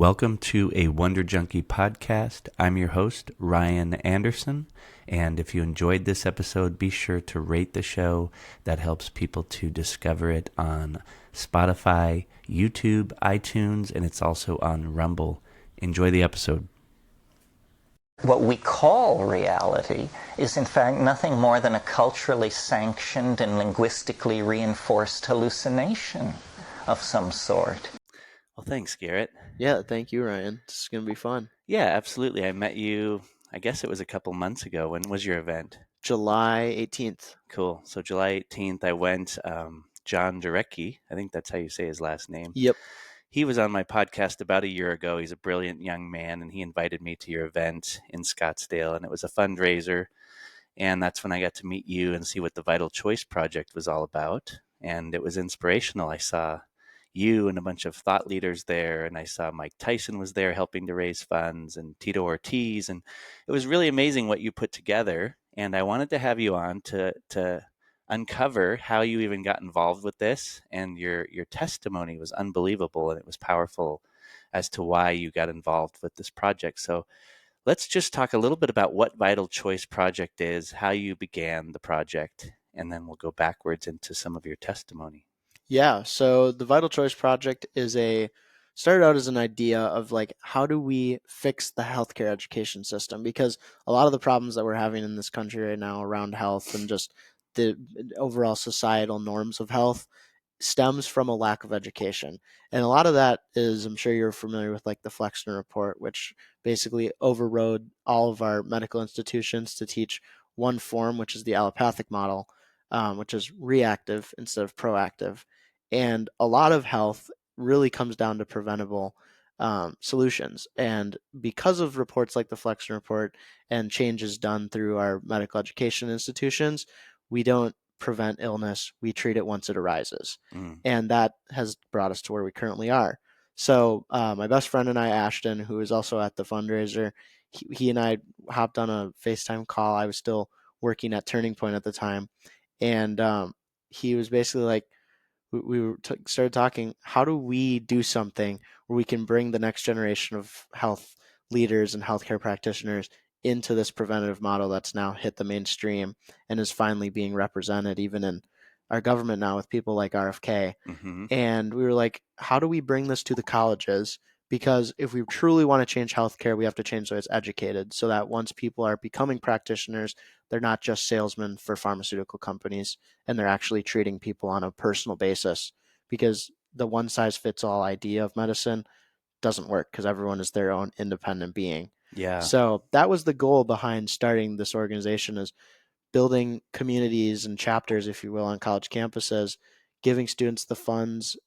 Welcome to a Wonder Junkie podcast. I'm your host, Ryan Anderson. And if you enjoyed this episode, be sure to rate the show. That helps people to discover it on Spotify, YouTube, iTunes, and it's also on Rumble. Enjoy the episode. What we call reality is in fact nothing more than a culturally sanctioned and linguistically reinforced hallucination of some sort. Well, thanks, Garrett. Yeah, thank you, Ryan. This is going to be fun. Yeah, absolutely. I met you, I guess it was a couple months ago. When was your event? July 18th. Cool. So July 18th, I went. John Jarecki, I think that's how you say his last name. Yep. He was on my podcast about a year ago. He's a brilliant young man, and he invited me to your event in Scottsdale, and it was a fundraiser. And that's when I got to meet you and see what the Vital Choice Project was all about. And it was inspirational. I saw you and a bunch of thought leaders there, and I saw Mike Tyson was there helping to raise funds, and Tito Ortiz, and it was really amazing what you put together. And I wanted to have you on to uncover how you even got involved with this, and your testimony was unbelievable, and it was powerful as to why you got involved with this project. So let's just talk a little bit about what Vital Choice Project is, how you began the project, and then we'll go backwards into some of your testimony. Yeah, so the Vital Choice Project started out as an idea of like, how do we fix the healthcare education system? Because a lot of the problems that we're having in this country right now around health and just the overall societal norms of health stems from a lack of education. And a lot of that is, I'm sure you're familiar with, like the Flexner report, which basically overrode all of our medical institutions to teach one form, which is the allopathic model, which is reactive instead of proactive. And a lot of health really comes down to preventable solutions. And because of reports like the Flexner report and changes done through our medical education institutions, we don't prevent illness, we treat it once it arises. And that has brought us to where we currently are. So my best friend and I, Ashton, who is also at the fundraiser, he and I hopped on a FaceTime call. I was still working at Turning Point at the time. And he was basically like, we started talking, how do we do something where we can bring the next generation of health leaders and healthcare practitioners into this preventative model that's now hit the mainstream and is finally being represented even in our government now with people like RFK. Mm-hmm. And we were like, how do we bring this to the colleges? Because if we truly want to change healthcare, we have to change the way it's educated so that once people are becoming practitioners, they're not just salesmen for pharmaceutical companies and they're actually treating people on a personal basis, because the one size fits all idea of medicine doesn't work because everyone is their own independent being. Yeah. So that was the goal behind starting this organization, is building communities and chapters, if you will, on college campuses, giving students the funds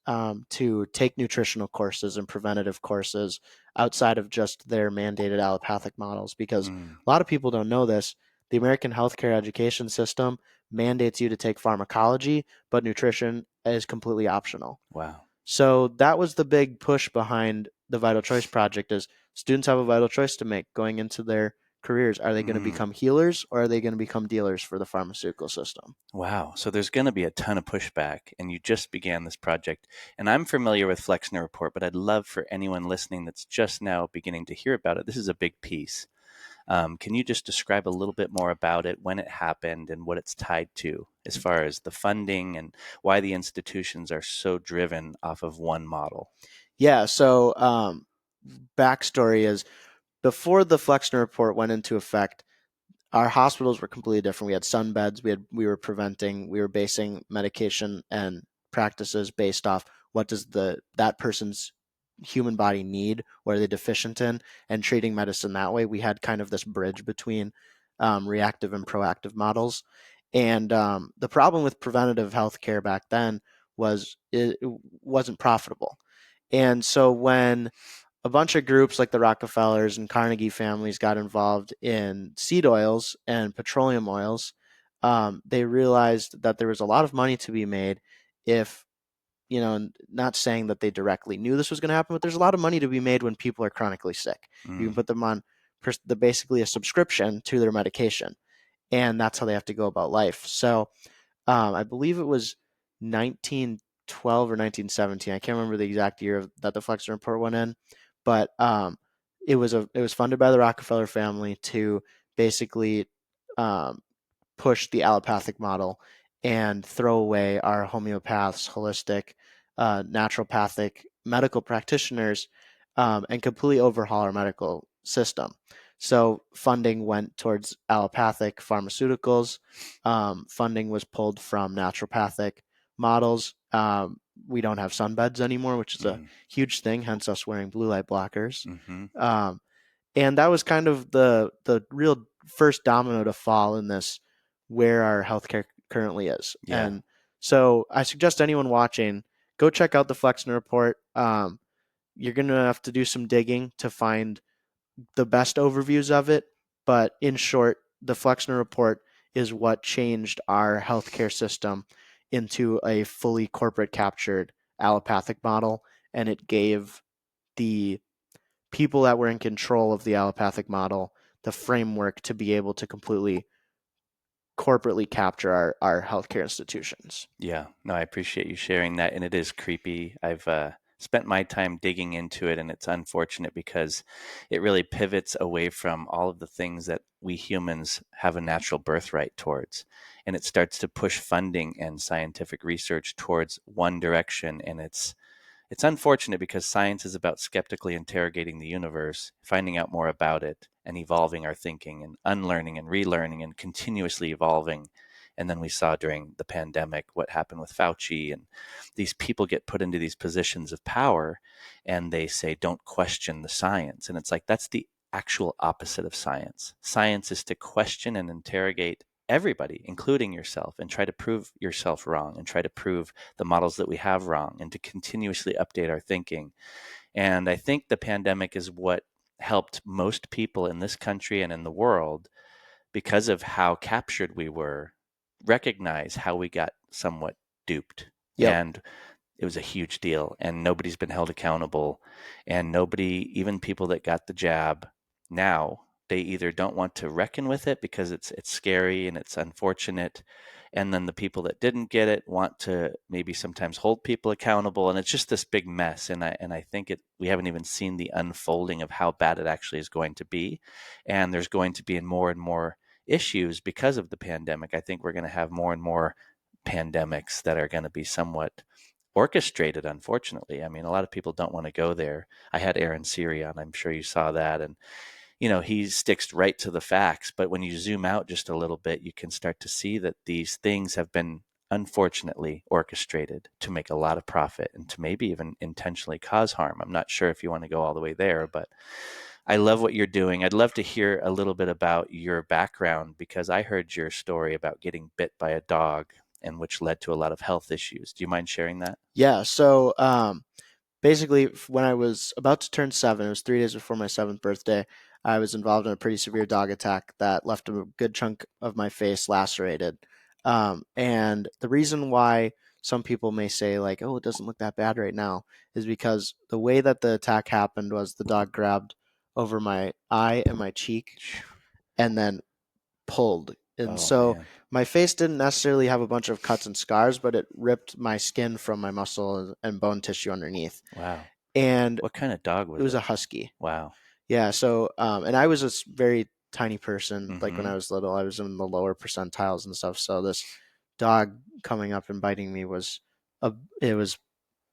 to take nutritional courses and preventative courses outside of just their mandated allopathic models. Because a lot of people don't know this. The American healthcare education system mandates you to take pharmacology, but nutrition is completely optional. Wow. So that was the big push behind the Vital Choice Project, is students have a vital choice to make going into their careers. Are they going to become healers, or are they going to become dealers for the pharmaceutical system? Wow. So there's going to be a ton of pushback, and you just began this project. And I'm familiar with Flexner Report, but I'd love for anyone listening that's just now beginning to hear about it. This is a big piece. Can you just describe a little bit more about it, when it happened, and what it's tied to as far as the funding and why the institutions are so driven off of one model? Yeah. So backstory is, before the Flexner Report went into effect, our hospitals were completely different. We had sunbeds. We were basing medication and practices based off what does that person's human body need, what are they deficient in, and treating medicine that way. We had kind of this bridge between reactive and proactive models. And the problem with preventative healthcare back then was it wasn't profitable. And so when a bunch of groups like the Rockefellers and Carnegie families got involved in seed oils and petroleum oils, they realized that there was a lot of money to be made if, not saying that they directly knew this was going to happen, but there's a lot of money to be made when people are chronically sick. You can put them on basically a subscription to their medication, and that's how they have to go about life. So I believe it was 1912 or 1917. I can't remember the exact year that the Flexner Report went in, but it was funded by the Rockefeller family to basically um, push the allopathic model and throw away our homeopaths, holistic, naturopathic medical practitioners, and completely overhaul our medical system. So funding went towards allopathic pharmaceuticals. Funding was pulled from naturopathic models. We don't have sunbeds anymore, which is a Mm. huge thing, hence us wearing blue light blockers. Mm-hmm. Um, and that was kind of the real first domino to fall in this where our healthcare currently is. Yeah. And so I suggest anyone watching go check out the Flexner report. You're going to have to do some digging to find the best overviews of it, but in short, the Flexner report is what changed our healthcare system into a fully corporate captured allopathic model, and it gave the people that were in control of the allopathic model the framework to be able to completely corporately capture our healthcare institutions. Yeah, no, I appreciate you sharing that. And it is creepy. I've spent my time digging into it, and it's unfortunate because it really pivots away from all of the things that we humans have a natural birthright towards. And it starts to push funding and scientific research towards one direction. And it's unfortunate because science is about skeptically interrogating the universe, finding out more about it, and evolving our thinking and unlearning and relearning and continuously evolving. And then we saw during the pandemic what happened with Fauci, and these people get put into these positions of power and they say, don't question the science. And it's like, that's the actual opposite of science. Science is to question and interrogate everybody, including yourself, and try to prove yourself wrong and try to prove the models that we have wrong and to continuously update our thinking. And I think the pandemic is what helped most people in this country and in the world, because of how captured we were, recognize how we got somewhat duped. Yep. And it was a huge deal, and nobody's been held accountable. And nobody, even people that got the jab now, they either don't want to reckon with it because it's scary and it's unfortunate, and then the people that didn't get it want to maybe sometimes hold people accountable, and it's just this big mess. And I think we haven't even seen the unfolding of how bad it actually is going to be, and there's going to be more and more issues because of the pandemic. I think we're going to have more and more pandemics that are going to be somewhat orchestrated, unfortunately. I mean, a lot of people don't want to go there. I had Aaron Siri on, I'm sure you saw that. And, he sticks right to the facts. But when you zoom out just a little bit, you can start to see that these things have been unfortunately orchestrated to make a lot of profit and to maybe even intentionally cause harm. I'm not sure if you want to go all the way there, but I love what you're doing. I'd love to hear a little bit about your background because I heard your story about getting bit by a dog and which led to a lot of health issues. Do you mind sharing that? Yeah. So basically, when I was about to turn 7, it was 3 days before my 7th birthday. I was involved in a pretty severe dog attack that left a good chunk of my face lacerated. And the reason why some people may say, like, oh, it doesn't look that bad right now, is because the way that the attack happened was the dog grabbed over my eye and my cheek and then pulled. And Oh so man. my face didn't necessarily have a bunch of cuts and scars, but it ripped my skin from my muscle and bone tissue underneath. Wow. And What kind of dog it was was it? a husky. Wow. Yeah. So, and I was a very tiny person. Like when Mm-hmm. I was little, I was in the lower percentiles and stuff. So this dog coming up and biting me was a, it was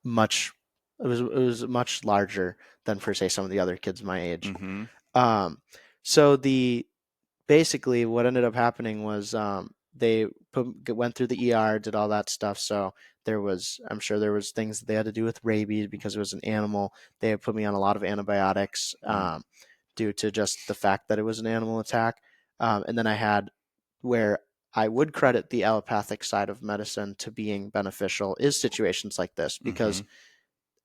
much, it was much larger than for say some of the other kids my age. Mm-hmm. Um, so basically what ended up happening was they went through the ER, did all that stuff. So I'm sure there was things that they had to do with rabies because it was an animal. They had put me on a lot of antibiotics Mm. due to just the fact that it was an animal attack. And then I had where I would credit the allopathic side of medicine to being beneficial is situations like this Mm-hmm. because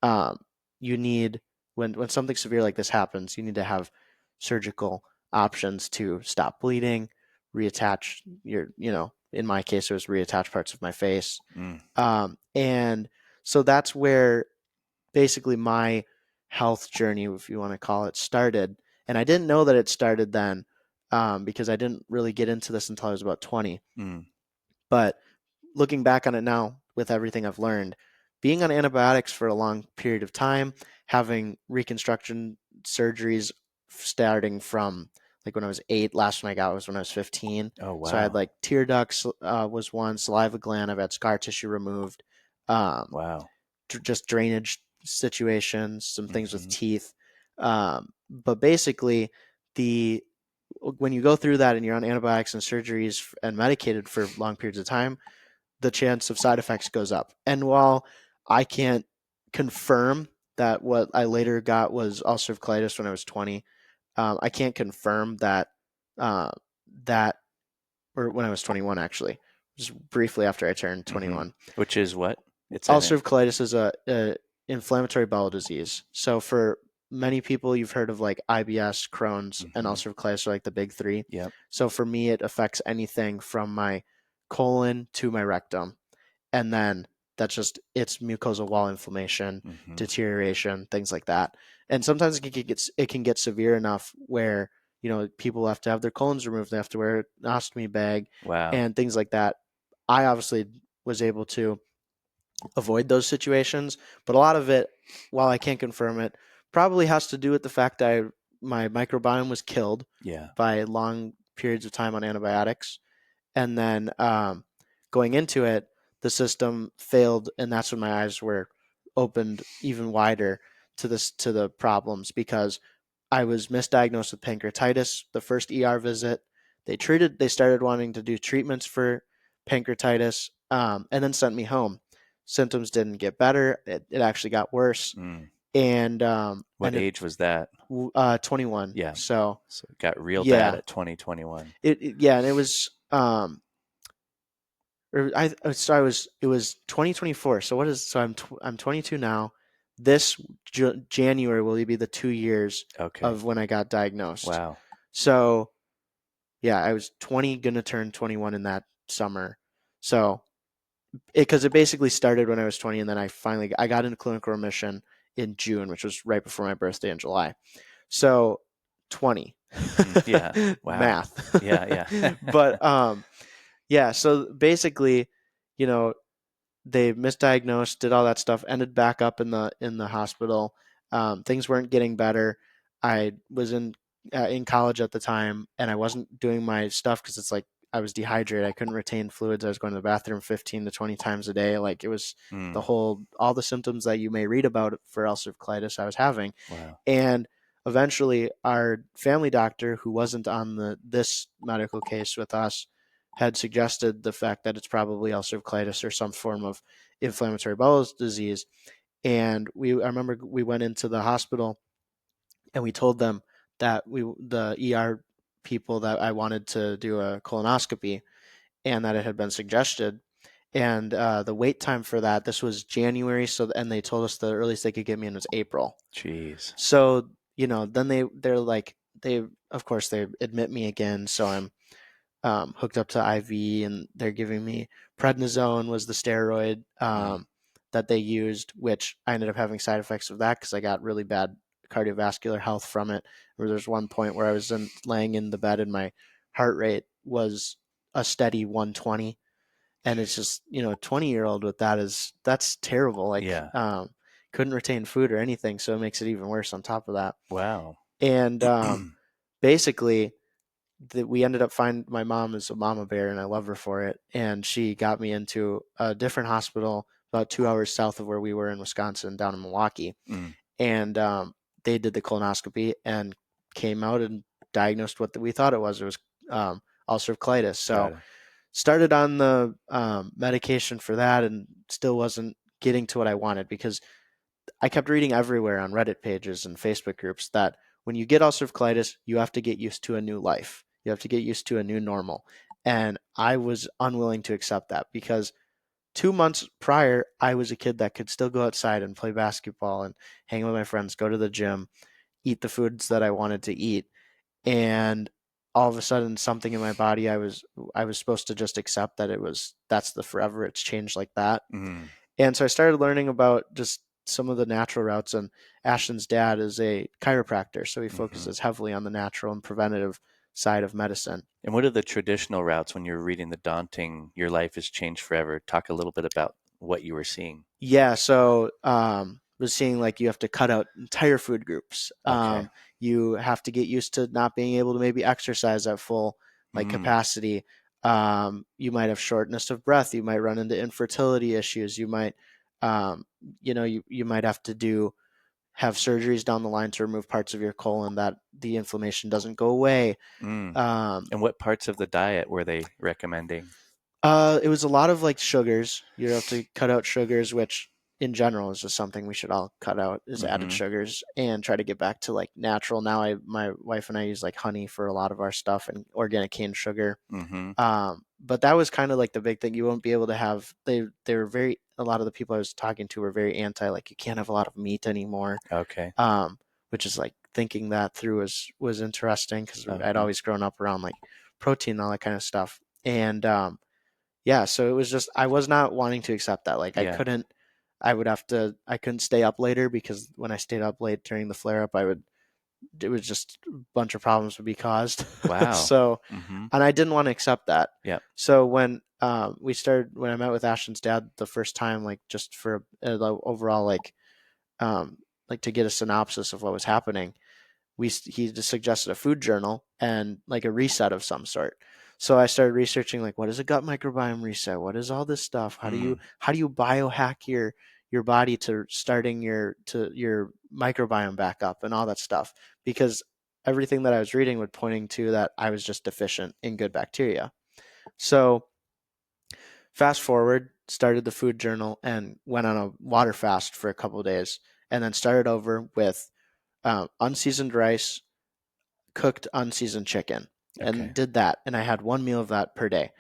um, you need when something severe like this happens, you need to have surgical options to stop bleeding, reattach in my case, it was reattach parts of my face. Mm. And so that's where basically my health journey, if you want to call it, started. And I didn't know that it started then because I didn't really get into this until I was about 20. Mm. But looking back on it now with everything I've learned, being on antibiotics for a long period of time, having reconstruction surgeries starting from like when I was 8. Last one I got was when I was 15. Oh, So I had wow. like tear ducts was one, saliva gland. I've had scar tissue removed, um, Wow. just drainage situations, some things with Mm-hmm. teeth. But basically, the when you go through that and you're on antibiotics and surgeries and medicated for long periods of time, the chance of side effects goes up. And while I can't confirm that what I later got was ulcerative colitis when I was 20, I can't confirm that uh, that or when I was 21 actually, just briefly after I turned Mm-hmm. 21. Which is what? It's in it. Ulcerative colitis is a inflammatory bowel disease. So for many people, you've heard of like IBS, Crohn's, and Mm-hmm. ulcerative colitis are like the big three. Yep. So for me, it affects anything from my colon to my rectum, and then that's just it's mucosal wall inflammation, Mm-hmm. deterioration, things like that. And sometimes it can get severe enough where people have to have their colons removed, they have to wear an ostomy bag, Wow. and things like that. I obviously was able to avoid those situations, but a lot of it, while I can't confirm it, probably has to do with the fact that my microbiome was killed Yeah. by long periods of time on antibiotics, and then going into it, the system failed, and that's when my eyes were opened even wider to the problems because I was misdiagnosed with pancreatitis the first ER visit. They started wanting to do treatments for pancreatitis, and then sent me home. Symptoms didn't get better; it actually got worse, Mm. and What age was that? 21. Yeah. So So it got real bad yeah, at 2021. yeah, and it was or so I was it was 2024. So what is so I'm 22 now. This January will be the 2 years Okay. of when I got diagnosed. Wow. So yeah, I was 20, gonna turn 21 in that summer. So because it basically started when I was 20, and then I got into clinical remission in June, which was right before my birthday in July. So 20 Mm, yeah. Wow. math. Yeah. Yeah. But yeah, so basically, you know, they misdiagnosed, did all that stuff, ended back up in the hospital. Things weren't getting better. I was in college at the time, and I wasn't doing my stuff because it's like I was dehydrated. I couldn't retain fluids. I was going to the bathroom 15 to 20 times a day. Like it was Mm. all the symptoms that you may read about for ulcerative colitis I was having. Wow. And eventually, our family doctor, who wasn't on this medical case with us, had suggested the fact that it's probably ulcerative colitis or some form of inflammatory bowel disease. And I remember we went into the hospital and we told them that the ER people that I wanted to do a colonoscopy and that it had been suggested. And the wait time for that, this was January, and they told us the earliest they could get me in was April. Jeez. So then they're like of course they admit me again, so I'm hooked up to IV, and they're giving me prednisone was the steroid Mm. that they used, which I ended up having side effects of that because I got really bad cardiovascular health from it. Where there's one point where I was laying in the bed and my heart rate was a steady 120, and it's just 20-year-old with that's terrible. Like Yeah. couldn't retain food or anything, so it makes it even worse on top of that. Wow. And basically that we ended up finding my mom is a mama bear and I love her for it. And she got me into a different hospital about 2 hours south of where we were in Wisconsin, down in Milwaukee. Mm. And they did the colonoscopy and came out and diagnosed what we thought it was. It was ulcerative colitis. So Got it. started on the medication for that and still wasn't getting to what I wanted because I kept reading everywhere on Reddit pages and Facebook groups that when you get ulcerative colitis, you have to get used to a new life. You have to get used to a new normal. And I was unwilling to accept that because 2 months prior, I was a kid that could still go outside and play basketball and hang with my friends, go to the gym, eat the foods that I wanted to eat. And all of a sudden, something in my body, I was supposed to just accept that that's the forever. It's changed like that. Mm. And so I started learning about just some of the natural routes. And Ashton's dad is a chiropractor, so he Mm-hmm. focuses heavily on the natural and preventative side of medicine. And what are the traditional routes when you're reading the daunting "Your Life Has Changed Forever"? Talk a little bit about what you were seeing. Yeah, so was seeing like you have to cut out entire food groups. Okay. You have to get used to not being able to maybe exercise at full like Mm. capacity. You might have shortness of breath. You might run into infertility issues. You might, um, you might have to have surgeries down the line to remove parts of your colon that the inflammation doesn't go away. Mm. Um, And what parts of the diet were they recommending? It was a lot of like sugars. You have to cut out sugars, which in general is just something we should all cut out is added Mm-hmm. sugars and try to get back to like natural. Now my wife and I use like honey for a lot of our stuff and organic cane sugar. Mm-hmm. But that was kind of like the big thing. You won't be able to have they were very a lot of the people I was talking to were very anti like you can't have a lot of meat anymore. Okay. Which is like thinking that through was interesting because I'd Uh-huh. always grown up around like protein and all that kind of stuff. And yeah, so it was just I was not wanting to accept that. Like Yeah. I couldn't stay up later because when I stayed up late during the flare up, it was just a bunch of problems would be caused. Wow. So, Mm-hmm. and I didn't want to accept that. Yep. So when I met with Ashton's dad the first time, like just for overall like to get a synopsis of what was happening, he just suggested a food journal and like a reset of some sort. So I started researching like what is a gut microbiome reset? What is all this stuff? Mm. How do you biohack your body to starting your microbiome back up and all that stuff? Because everything that I was reading would pointing to that I was just deficient in good bacteria. So fast forward, started the food journal and went on a water fast for a couple of days, and then started over with unseasoned rice, cooked unseasoned chicken, and Okay. did that. And I had one meal of that per day.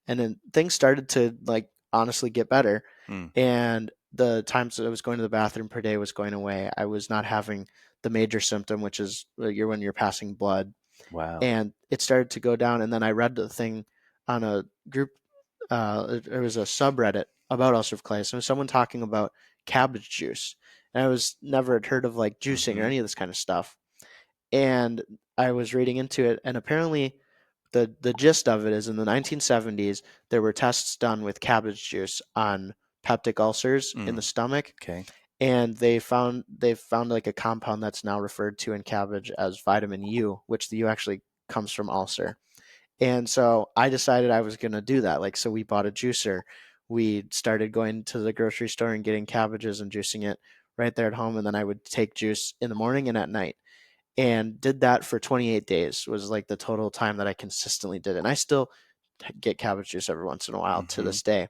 And then things started to like honestly get better. Mm. And the times that I was going to the bathroom per day was going away. I was not having the major symptom, which is when you're passing blood. Wow. And it started to go down. And then I read the thing on a group, there was a subreddit about ulcerative colitis. And it was someone talking about cabbage juice. And I was never had heard of like juicing or Mm-hmm. any of this kind of stuff. And I was reading into it, and apparently the gist of it is in the 1970s there were tests done with cabbage juice on peptic ulcers in the Mm. stomach, Okay. and they found like a compound that's now referred to in cabbage as vitamin U, which the U actually comes from ulcer. And so I decided I was going to do that. Like, so we bought a juicer. We started going to the grocery store and getting cabbages and juicing it right there at home. And then I would take juice in the morning and at night and did that for 28 days was like the total time that I consistently did it. And I still get cabbage juice every once in a while to Mm-hmm. this day.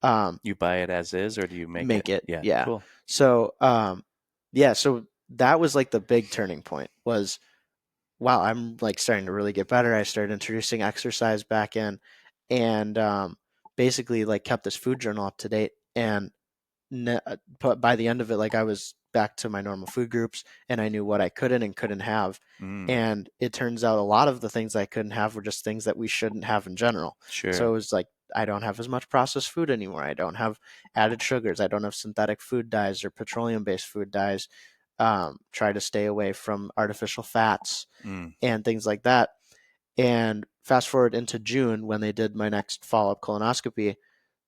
Um, You buy it as is, or do you make it? make it. Yeah. Yeah. Cool. So, yeah, so that was like the big turning point was, wow, I'm like starting to really get better. I started introducing exercise back in and, basically like kept this food journal up to date and but by the end of it, like I was back to my normal food groups and I knew what I couldn't and couldn't have. Mm. And it turns out a lot of the things I couldn't have were just things that we shouldn't have in general. So Sure. it was like, I don't have as much processed food anymore. I don't have added sugars. I don't have synthetic food dyes or petroleum based food dyes. Try to stay away from artificial fats Mm. and things like that. And fast forward into June when they did my next follow up colonoscopy,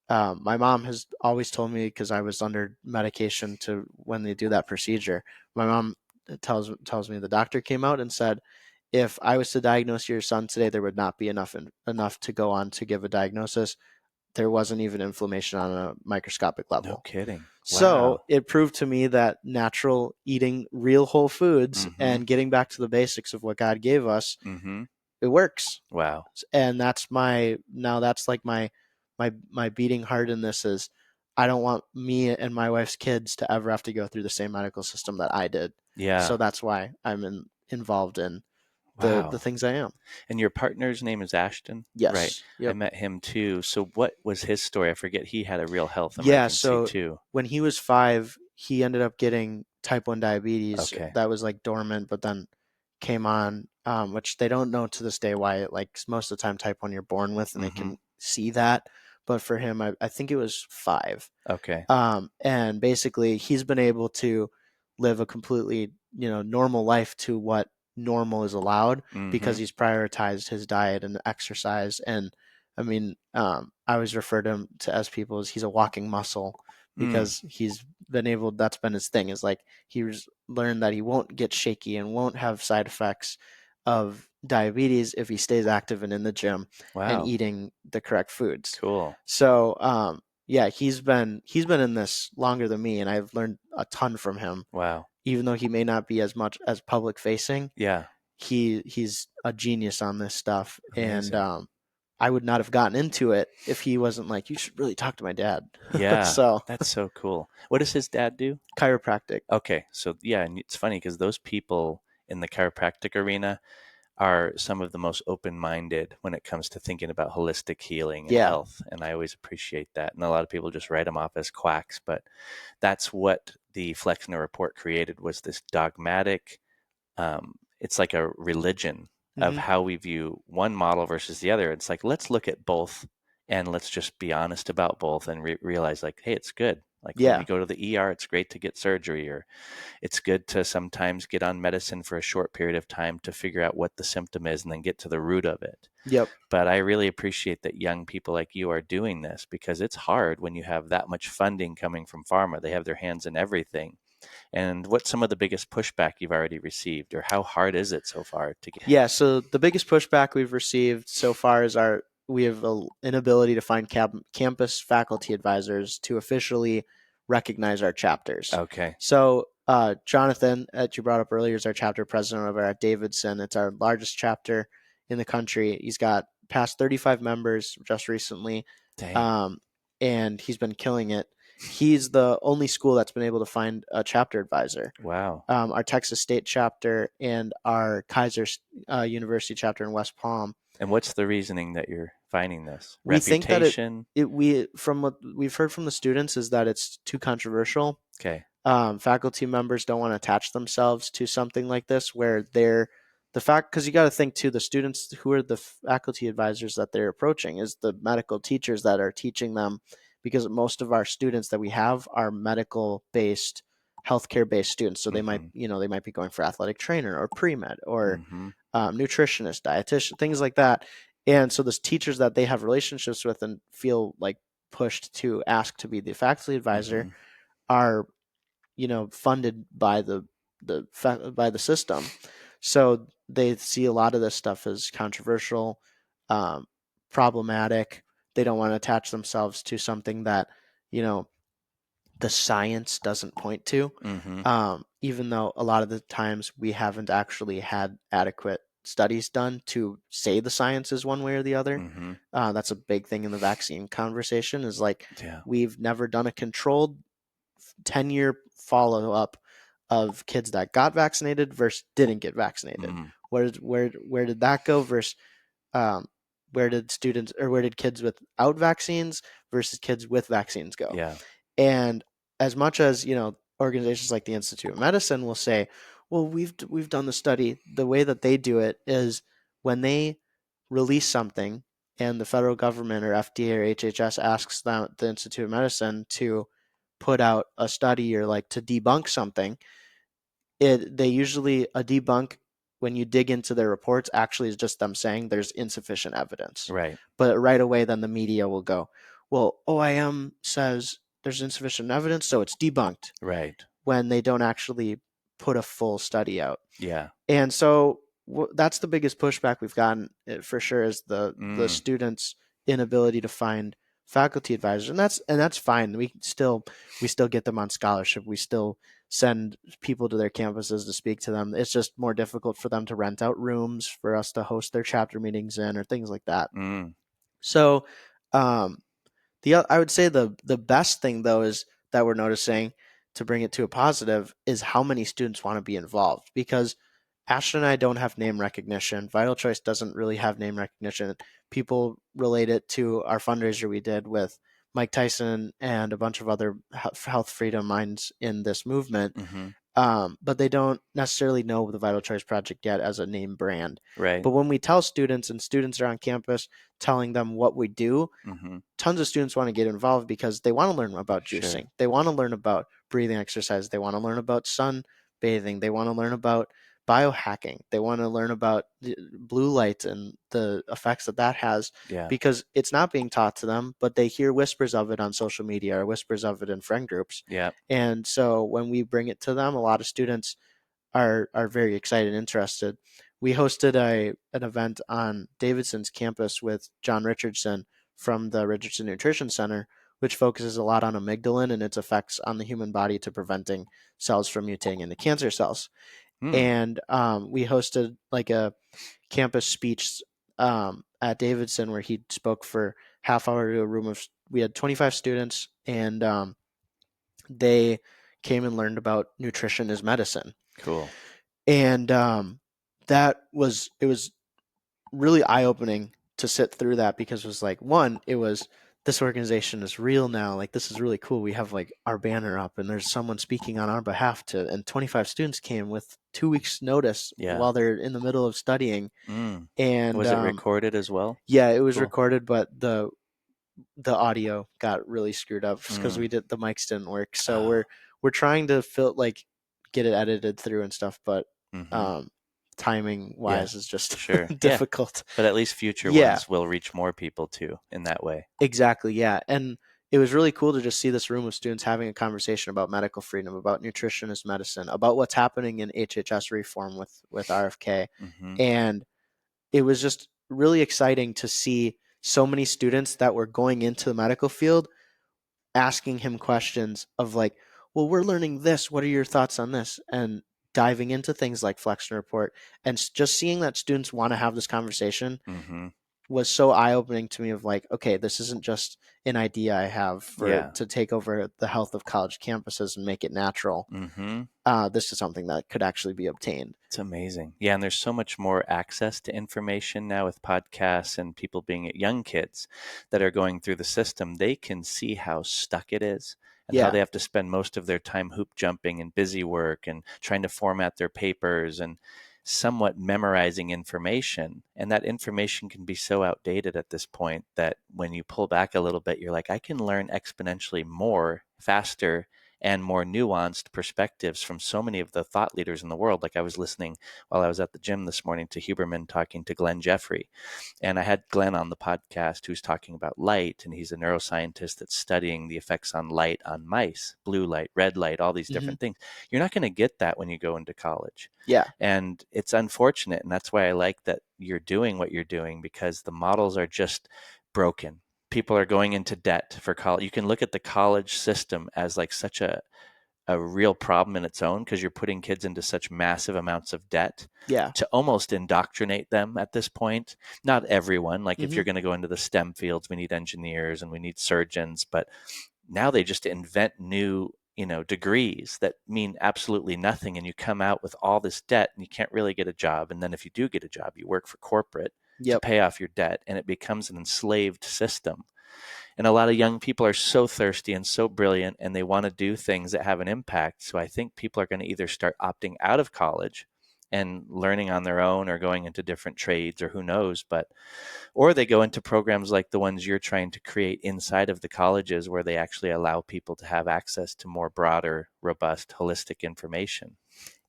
my mom has always told me because I was under medication to when they do that procedure. My mom tells me the doctor came out and said, if I was to diagnose your son today, there would not be enough to go on to give a diagnosis. There wasn't even inflammation on a microscopic No level. kidding. So Wow. it proved to me that natural eating real whole foods Mm-hmm. and getting back to the basics of what God gave us, Mm-hmm. it works. Wow. And that's like my beating heart in this is I don't want me and my wife's kids to ever have to go through the same medical system that I did. Yeah. So that's why involved in the Wow. things I am. And your partner's name is Ashton? Right. Yes. I Yep. met him too. So what was his story? I forget. He had a real health Yeah. emergency So too. when he was 5, he ended up getting type 1 diabetes Okay. that was like dormant, but then came on, which they don't know to this day why. Like most of the time, type 1 you're born with, and they Mm-hmm. can see that. But for him, I think it was 5. Okay. And basically, he's been able to live a completely, normal life to what normal is allowed because Mm-hmm. he's prioritized his diet and exercise and I mean, I always refer to him as people as he's a walking muscle Mm. because he's been able. That's been his thing. Is like he's learned that he won't get shaky and won't have side effects of diabetes if he stays active and in the gym and Wow. eating the correct foods. Cool. So, yeah, he's been in this longer than me, and I've learned a ton from him. Wow. Even though he may not be as much as public facing, Yeah. he's a genius on this stuff, and Amazing. I would not have gotten into it if he wasn't like, you should really talk to my dad. Yeah. So That's so cool. What does his dad do? chiropractic. Okay. So, yeah, and it's funny because those people in the chiropractic arena are some of the most open-minded when it comes to thinking about holistic healing and Yeah. health, and I always appreciate that. And a lot of people just write them off as quacks, but that's what the Flexner report created, was this dogmatic, it's like a religion of Hmm. how we view one model versus the other. It's like, let's look at both and let's just be honest about both and realize, like, hey, it's good. Like when we Yeah. go to the ER, it's great to get surgery, or it's good to sometimes get on medicine for a short period of time to figure out what the symptom is and then get to the root of it. Yep. But I really appreciate that young people like you are doing this, because it's hard when you have that much funding coming from pharma. They have their hands in everything. And what's some of the biggest pushback you've already received, or how hard is it so far to get? Yeah. So the biggest pushback we've received so far is we have an inability to find campus faculty advisors to officially recognize our chapters. Okay. So Jonathan, that you brought up earlier, is our chapter president over at Davidson. It's our largest chapter in the country. He's got past 35 members just recently, Dang. um, and he's been killing it. He's the only school that's been able to find a chapter advisor. Wow. Our Texas State chapter and our Kaiser University chapter in West Palm. And what's the reasoning that you're finding this? We think that Reputation? we from what we've heard from the students is that it's too controversial. Okay. Faculty members don't want to attach themselves to something like this where they're the fact, because you got to think too, the students who are the faculty advisors that they're approaching is the medical teachers that are teaching them, because most of our students that we have are medical based, healthcare based students. So they might, Mm-hmm. they might be going for athletic trainer or pre-med or Mm-hmm. nutritionist, dietitian, things like that. And so the teachers that they have relationships with and feel like pushed to ask to be the faculty advisor Mm-hmm. are, funded by by the system. So they see a lot of this stuff as controversial, um, problematic. They don't want to attach themselves to something that, you know, the science doesn't point to, Mm-hmm. even though a lot of the times we haven't actually had adequate studies done to say the science is one way or the other. Mm-hmm. That's a big thing in the vaccine conversation, is like Yeah. we've never done a controlled 10-year follow up of kids that got vaccinated versus didn't get vaccinated. Mm. Where did that go versus um, where did kids without vaccines versus kids with vaccines go? Yeah. And as much as, organizations like the Institute of Medicine will say, well, we've done the study, the way that they do it is when they release something and the federal government or FDA or HHS asks the Institute of Medicine to put out a study or like to debunk something, they usually a debunk, when you dig into their reports, actually is just them saying there's insufficient evidence. Right. But right away then the media will go, well, OIM says there's insufficient evidence, so it's debunked, Right. when they don't actually put a full study out. Yeah. And so that's the biggest pushback we've gotten, for sure, is the Mm. students' inability to find faculty advisors, and that's fine. We still get them on scholarship. We still send people to their campuses to speak to them. It's just more difficult for them to rent out rooms for us to host their chapter meetings in or things like that. Mm. So, um, I would say the best thing though is that we're noticing, to bring it to a positive, is how many students want to be involved, because Ashton and I don't have name recognition. Vital Choice doesn't really have name recognition. People relate it to our fundraiser we did with Mike Tyson and a bunch of other health freedom minds in this movement. Mm-hmm. But they don't necessarily know the Vital Choice Project yet as a name brand. Right. But when we tell students, and students are on campus telling them what we do, Mm-hmm. tons of students want to get involved because they want to learn about Sure. juicing. They want to learn about breathing exercise. They want to learn about sun bathing. They want to learn about biohacking. They want to learn about blue light and the effects that that has, Yeah. because it's not being taught to them, but they hear whispers of it on social media or whispers of it in friend groups. Yeah. And so when we bring it to them, a lot of students are very excited and interested. We hosted an event on Davidson's campus with John Richardson from the Richardson Nutrition Center, which focuses a lot on amygdalin and its effects on the human body to preventing cells from mutating into cancer cells. Hmm. And we hosted like a campus speech at Davidson where he spoke for half hour to a room of, we had 25 students, and they came and learned about nutrition as medicine. Cool. And it was really eye opening to sit through that, because it was like, one, it was, this organization is real now. Like, this is really cool. We have like our banner up and there's someone speaking on our behalf and 25 students came with 2 weeks notice Yeah. while they're in the middle of studying. Mm. And Was it recorded as well? yeah, it was Cool. recorded, but the audio got really screwed up because Mm. the mics didn't work. So Oh. we're trying to get it edited through and stuff, but Mm-hmm. timing Yeah. wise is just Sure. Yeah. difficult. But at least future Yeah, ones will reach more people too in that way. exactly. Yeah. And it was really cool to just see this room of students having a conversation about medical freedom, about nutrition as medicine, about what's happening in HHS reform with RFK. Mm-hmm. And it was just really exciting to see so many students that were going into the medical field asking him questions of like, well, we're learning this. What are your thoughts on this? And diving into things like Flexner Report, and just seeing that students want to have this conversation Mm-hmm. was so eye opening to me of like, okay, this isn't just an idea I have Yeah. to take over the health of college campuses and make it natural. Mm-hmm. This is something that could actually be obtained. It's amazing. Yeah, and there's so much more access to information now with podcasts and people being young kids that are going through the system. They can see how stuck it is and how Yeah. they have to spend most of their time hoop jumping and busy work and trying to format their papers and somewhat memorizing information. And that information can be so outdated at this point that when you pull back a little bit, you're like, I can learn exponentially more faster and more nuanced perspectives from so many of the thought leaders in the world. Like I was listening while I was at the gym this morning to Huberman talking to Glenn Jeffrey. And I had Glenn on the podcast who's talking about light, and he's a neuroscientist that's studying the effects on light on mice, blue light, red light, all these Hmm. different things. You're not going to get that when you go into college. Yeah. And it's unfortunate. And that's why I like that you're doing what you're doing, because the models are just broken. People are going into debt for college. You can look at the college system as like such a real problem in its own, because you're putting kids into such massive amounts of debt Yeah. to almost indoctrinate them at this point. Not everyone, like if Hmm. you're going to go into the STEM fields, we need engineers and we need surgeons, but now they just invent new degrees that mean absolutely nothing, and you come out with all this debt and you can't really get a job. And then if you do get a job, you work for corporate to Yep. pay off your debt, and it becomes an enslaved system. And a lot of young people are so thirsty and so brilliant, and they want to do things that have an impact. So I think people are going to either start opting out of college and learning on their own, or going into different trades, or who knows, but or they go into programs like the ones you're trying to create inside of the colleges, where they actually allow people to have access to more broader, robust, holistic information.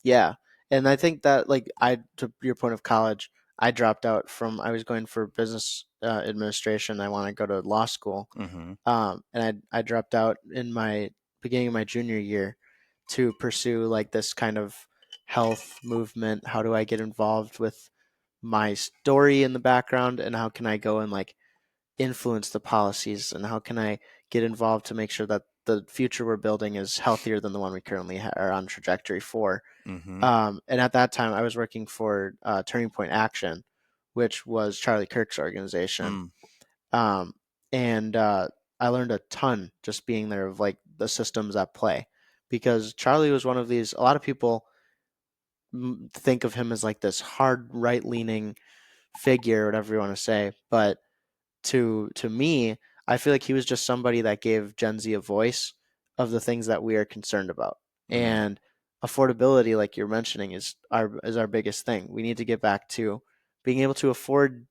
Yeah. And I think that, like, to your point of college, I dropped out from, I was going for business administration. I want to go to law school. Mm-hmm. And I dropped out in my beginning of my junior year to pursue like this kind of health movement. How do I get involved with my story in the background, and how can I go and like influence the policies, and how can I get involved to make sure that the future we're building is healthier than the one we currently are on trajectory for. Mm-hmm. And at that time, I was working for Turning Point Action, which was Charlie Kirk's organization. Mm. Um, and I learned a ton just being there of like the systems at play, because Charlie was one of these. A lot of people think of him as like this hard right leaning figure, whatever you want to say, but to me, I feel like he was just somebody that gave Gen Z a voice of the things that we are concerned about. Mm. And affordability, like you're mentioning, is our biggest thing. We need to get back to being able to afford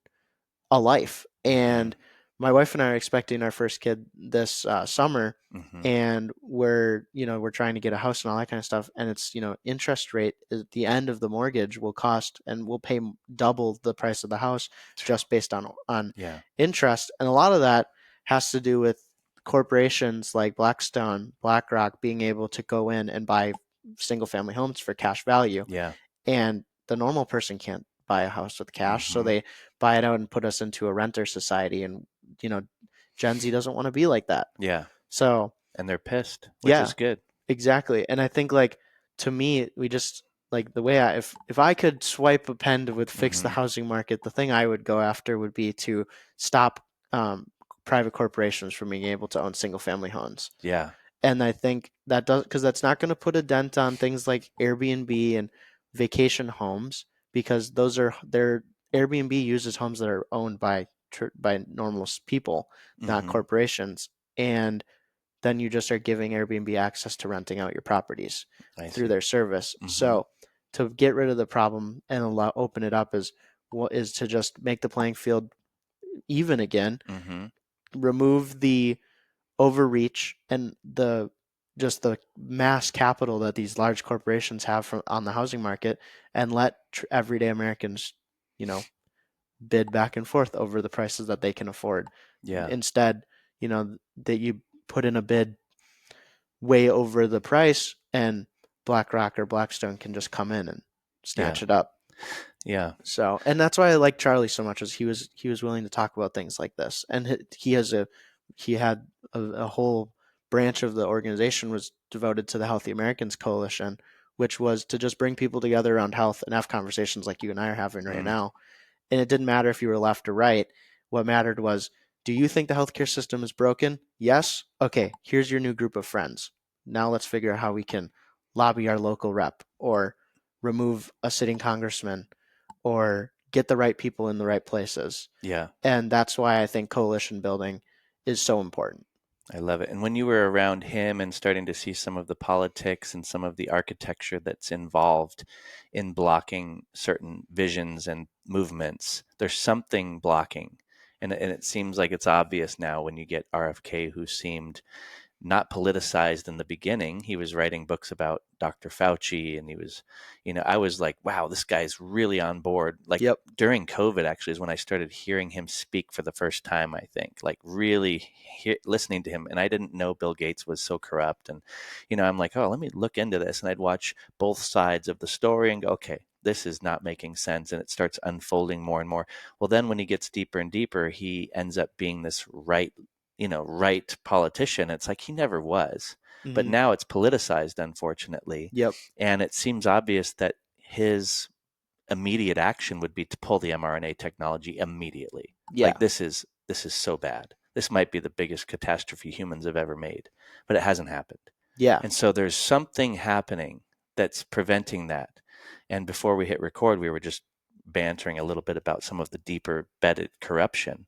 a life. Mm-hmm. And my wife and I are expecting our first kid this summer, Mm-hmm. and we're trying to get a house and all that kind of stuff. And it's, interest rate at the end of the mortgage will cost, and we'll pay double the price of the house just based on Yeah. interest. And a lot of that has to do with corporations like Blackstone, BlackRock being able to go in and buy single family homes for cash value. Yeah. And the normal person can't buy a house with cash, so Mm-hmm. they buy it out and put us into a renter society. And Gen Z doesn't want to be like that. Yeah. So And they're pissed, which yeah, is good. exactly. And I think, like, to me, we just, like, the way if I could swipe a pen to would fix the Mm-hmm. housing market, the thing I would go after would be to stop private corporations from being able to own single family homes. Yeah. And I think that does, because that's not going to put a dent on things like Airbnb and vacation homes, because their Airbnb uses homes that are owned by normal people, not Mm-hmm. corporations. And then you just are giving Airbnb access to renting out your properties I through see. their service. Mm-hmm. So to get rid of the problem and open it up is to just make the playing field even again, Mm-hmm. remove the overreach and the mass capital that these large corporations have from on the housing market, and let everyday Americans, you know, bid back and forth over the prices that they can afford. Yeah. Instead, that you put in a bid way over the price, and BlackRock or Blackstone can just come in and Yeah. snatch it up. Yeah. So, and that's why I like Charlie so much, is he was willing to talk about things like this. And he had a whole branch of the organization was devoted to the Healthy Americans Coalition, which was to just bring people together around health and have conversations like you and I are having right Mm. now. And it didn't matter if you were left or right. What mattered was, do you think the healthcare system is broken? Yes? Okay, here's your new group of friends. Now let's figure out how we can lobby our local rep, or remove a sitting congressman, or get the right people in the right places. Yeah. And that's why I think coalition building is so important. I love it. And when you were around him and starting to see some of the politics and some of the architecture that's involved in blocking certain visions and movements, there's something blocking. And it seems like it's obvious now when you get RFK, who seemed not politicized in the beginning. He was writing books about Dr. Fauci, and he was, I was like, wow, this guy's really on board. Like Yep. during COVID, actually, is when I started hearing him speak for the first time, I think, like really listening to him. And I didn't know Bill Gates was so corrupt. And, I'm like, oh, let me look into this. And I'd watch both sides of the story and go, okay, this is not making sense. And it starts unfolding more and more. Well, then when he gets deeper and deeper, he ends up being this right politician. It's like he never was. But Mm-hmm. now it's politicized, unfortunately. Yep. And it seems obvious that his immediate action would be to pull the mRNA technology immediately. Yeah. Like this is so bad. This might be the biggest catastrophe humans have ever made, but it hasn't happened. Yeah. And so there's something happening that's preventing that. And before we hit record, we were just bantering a little bit about some of the deeper bedded corruption.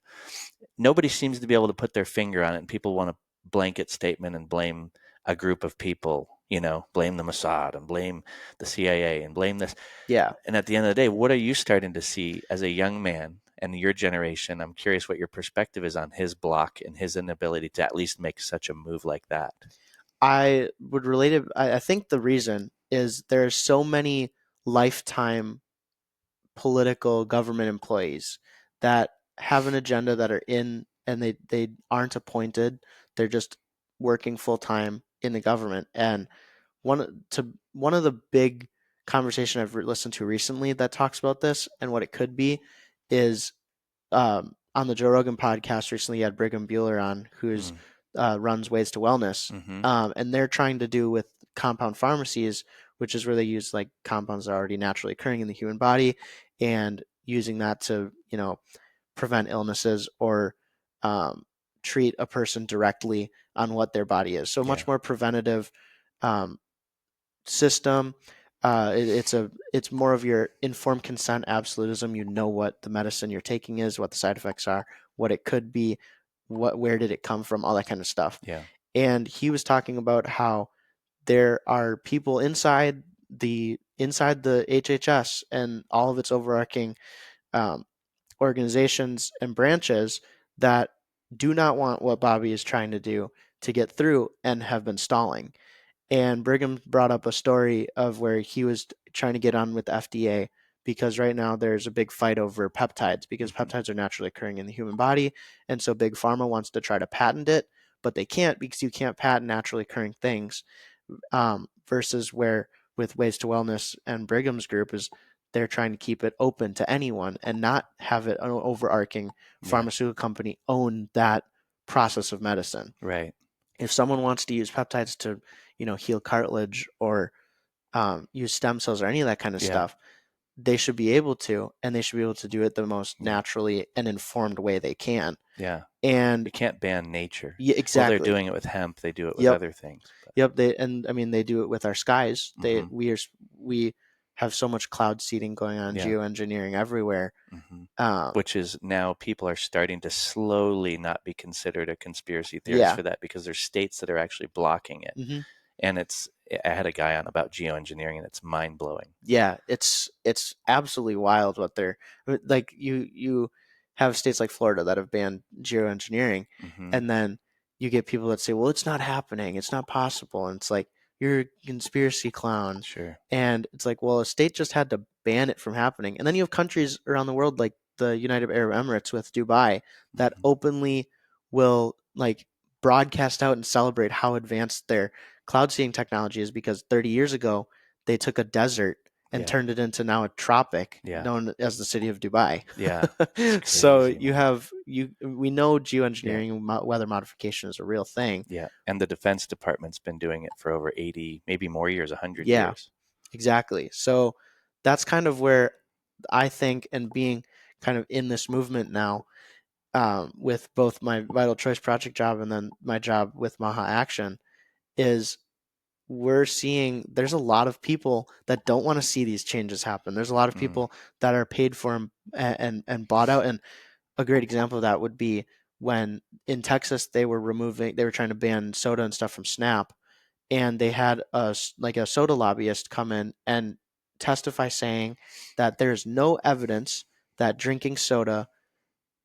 Nobody seems to be able to put their finger on it, and people want a blanket statement and blame a group of people, blame the Mossad and blame the CIA and blame this. Yeah. And at the end of the day, what are you starting to see as a young man and your generation? I'm curious what your perspective is on his block and his inability to at least make such a move like that. I would relate it. I think the reason is there's so many lifetime political government employees that have an agenda that are in, and they aren't appointed. They're just working full time in the government. And one of the big conversation I've listened to recently that talks about this and what it could be is, on the Joe Rogan podcast recently, he had Brigham Bueller on, who's Mm. runs Ways to Wellness, Mm-hmm. and they're trying to do with compound pharmacies, which is where they use like compounds that are already naturally occurring in the human body, and using that to prevent illnesses, or treat a person directly on what their body is. So Yeah. much more preventative um, system. It's more of your informed consent absolutism. You know what the medicine you're taking is, what the side effects are, what it could be, where did it come from, all that kind of stuff. Yeah. And he was talking about how there are people inside the HHS and all of its overarching organizations and branches that do not want what Bobby is trying to do to get through and have been stalling. And Brigham brought up a story of where he was trying to get on with the FDA because right now there's a big fight over peptides because Mm-hmm. peptides are naturally occurring in the human body. And so Big Pharma wants to try to patent it, but they can't because you can't patent naturally occurring things. Versus where with Ways to Wellness and Brigham's group is they're trying to keep it open to anyone and not have it an overarching Yeah. pharmaceutical company own that process of medicine. Right. If someone wants to use peptides to, heal cartilage or use stem cells or any of that kind of Yeah. stuff, they should be able to, and they should be able to do it the most Yeah. naturally and informed way they can. Yeah. And You can't ban nature. yeah, Well, they're exactly. doing it with hemp. They do it with Yep. other things. But, Yep. They do it with our skies. mm-hmm. We have so much cloud seeding going on, Yeah. geoengineering everywhere. Mm-hmm. Um, Which is now people are starting to slowly not be considered a conspiracy theorist yeah. for that because there's states that are actually blocking it. hmm And I had a guy on about geoengineering, and it's mind blowing. Yeah, it's absolutely wild what they're like. You have states like Florida that have banned geoengineering, Mm-hmm. and then you get people that say, "Well, it's not happening. It's not possible." And it's like you're a conspiracy clown. Sure. And it's like, well, a state just had to ban it from happening. And then you have countries around the world like the United Arab Emirates with Dubai that Mm-hmm. openly will like broadcast out and celebrate how advanced their cloud seeding technology is because 30 years ago they took a desert and Yeah. turned it into now a tropic Yeah. known as the city of Dubai. Yeah. It's So crazy, you man. have we know Yeah. geoengineering and weather modification is a real thing. Yeah. And the Defense Department's been doing it for over 80, maybe more years, 100 Yeah, years. exactly. So that's kind of where I think, and being kind of in this movement now, with both my Vital Choice Project job and then my job with Maha Action, is we're seeing there's a lot of people that don't want to see these changes happen. There's a lot of Mm. people that are paid for and bought out. And a great example of that would be when in Texas they were trying to ban soda and stuff from Snap, and they had a soda lobbyist come in and testify saying that there's no evidence that drinking soda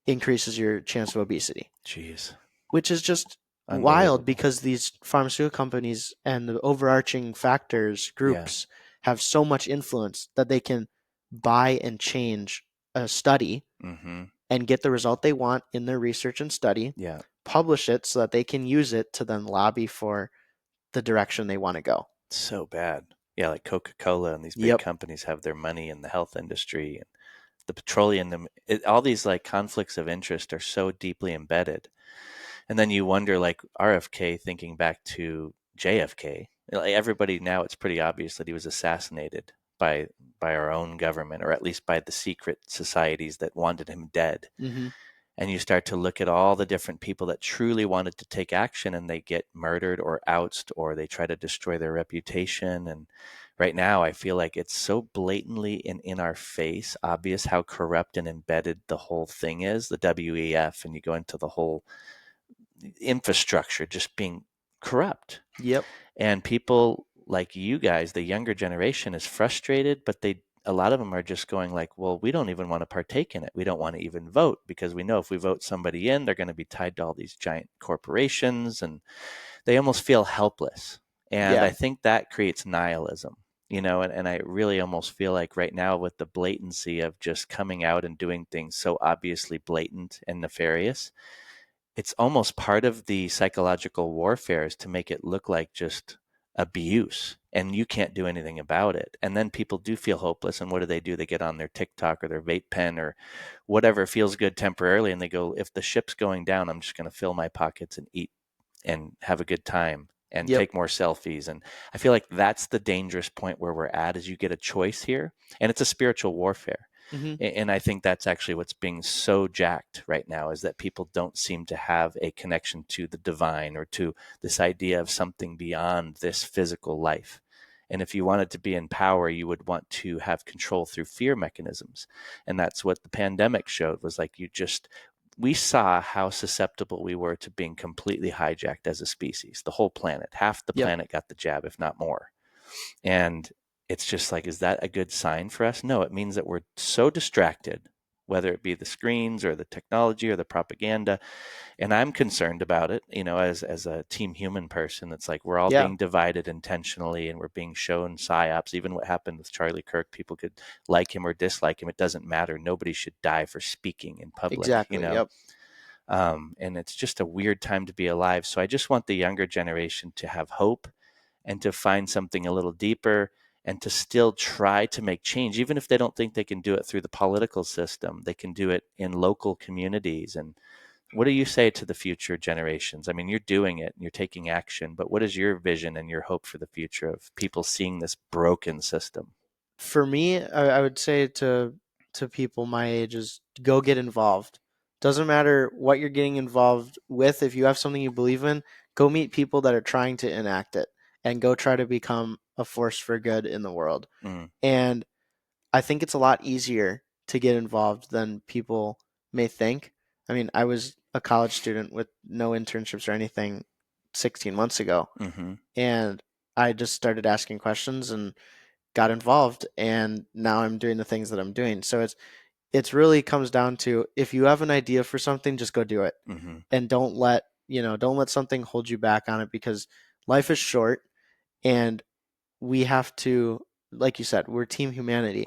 increases your chance of obesity, Jeez. which is just wild Unbelievable. because these pharmaceutical companies and the overarching factors Yeah. groups have so much influence that they can buy and change a study Mm-hmm. and get the result they want in their research and study, Yeah. publish it so that they can use it to then lobby for the direction they want to go. So bad. Yeah, like Coca-Cola and these big Yep. companies have their money in the health industry and the petroleum. All these like conflicts of interest are so deeply embedded. And then you wonder, like RFK, thinking back to JFK. Like everybody now, it's pretty obvious that he was assassinated by our own government, or at least by the secret societies that wanted him dead. hmm And you start to look at all the different people that truly wanted to take action, and they get murdered or ousted, or they try to destroy their reputation. And right now I feel like it's so blatantly and in our face obvious how corrupt and embedded the whole thing is, the WEF, and you go into the whole infrastructure just being corrupt. Yep. And people like you guys, the younger generation, is frustrated, but a lot of them are just going like, well, we don't even want to partake in it. We don't want to even vote because we know if we vote somebody in, they're going to be tied to all these giant corporations, and they almost feel helpless. And Yeah. I think that creates nihilism, and I really almost feel like right now with the blatancy of just coming out and doing things so obviously blatant and nefarious, it's almost part of the psychological warfare is to make it look like just abuse and you can't do anything about it. And then people do feel hopeless. And what do? They get on their TikTok or their vape pen or whatever feels good temporarily. And they go, if the ship's going down, I'm just going to fill my pockets and eat and have a good time and Yep. take more selfies. And I feel like that's the dangerous point where we're at is you get a choice here, and it's a spiritual warfare. hmm And I think that's actually what's being so jacked right now is that people don't seem to have a connection to the divine or to this idea of something beyond this physical life. And if you wanted to be in power, you would want to have control through fear mechanisms. And that's what the pandemic showed was like we saw how susceptible we were to being completely hijacked as a species, the whole planet. Half the Yep. planet got the jab, if not more. And it's just like, is that a good sign for us? No, it means that we're so distracted whether it be the screens or the technology or the propaganda. And I'm concerned about it, as a team human person. It's like we're all Yeah, being divided intentionally, and we're being shown psyops. Even what happened with Charlie Kirk, people could like him or dislike him. It doesn't matter. Nobody should die for speaking in public, exactly. Yep. and it's just a weird time to be alive. So I just want the younger generation to have hope and to find something a little deeper and to still try to make change, even if they don't think they can do it through the political system. They can do it in local communities. And what do you say to the future generations? I mean, you're doing it and you're taking action, but what is your vision and your hope for the future of people seeing this broken system? For me, I would say to people my age is go get involved. Doesn't matter what you're getting involved with. If you have something you believe in, go meet people that are trying to enact it and go try to become a force for good in the world. Mm, And I think it's a lot easier to get involved than people may think. I mean, I was a college student with no internships or anything 16 months ago, mm-hmm, and I just started asking questions and got involved, and now I'm doing the things that I'm doing. So it's really comes down to if you have an idea for something, just go do it. mm-hmm. And don't let something hold you back on it, because life is short, and we have to, like you said, we're team humanity.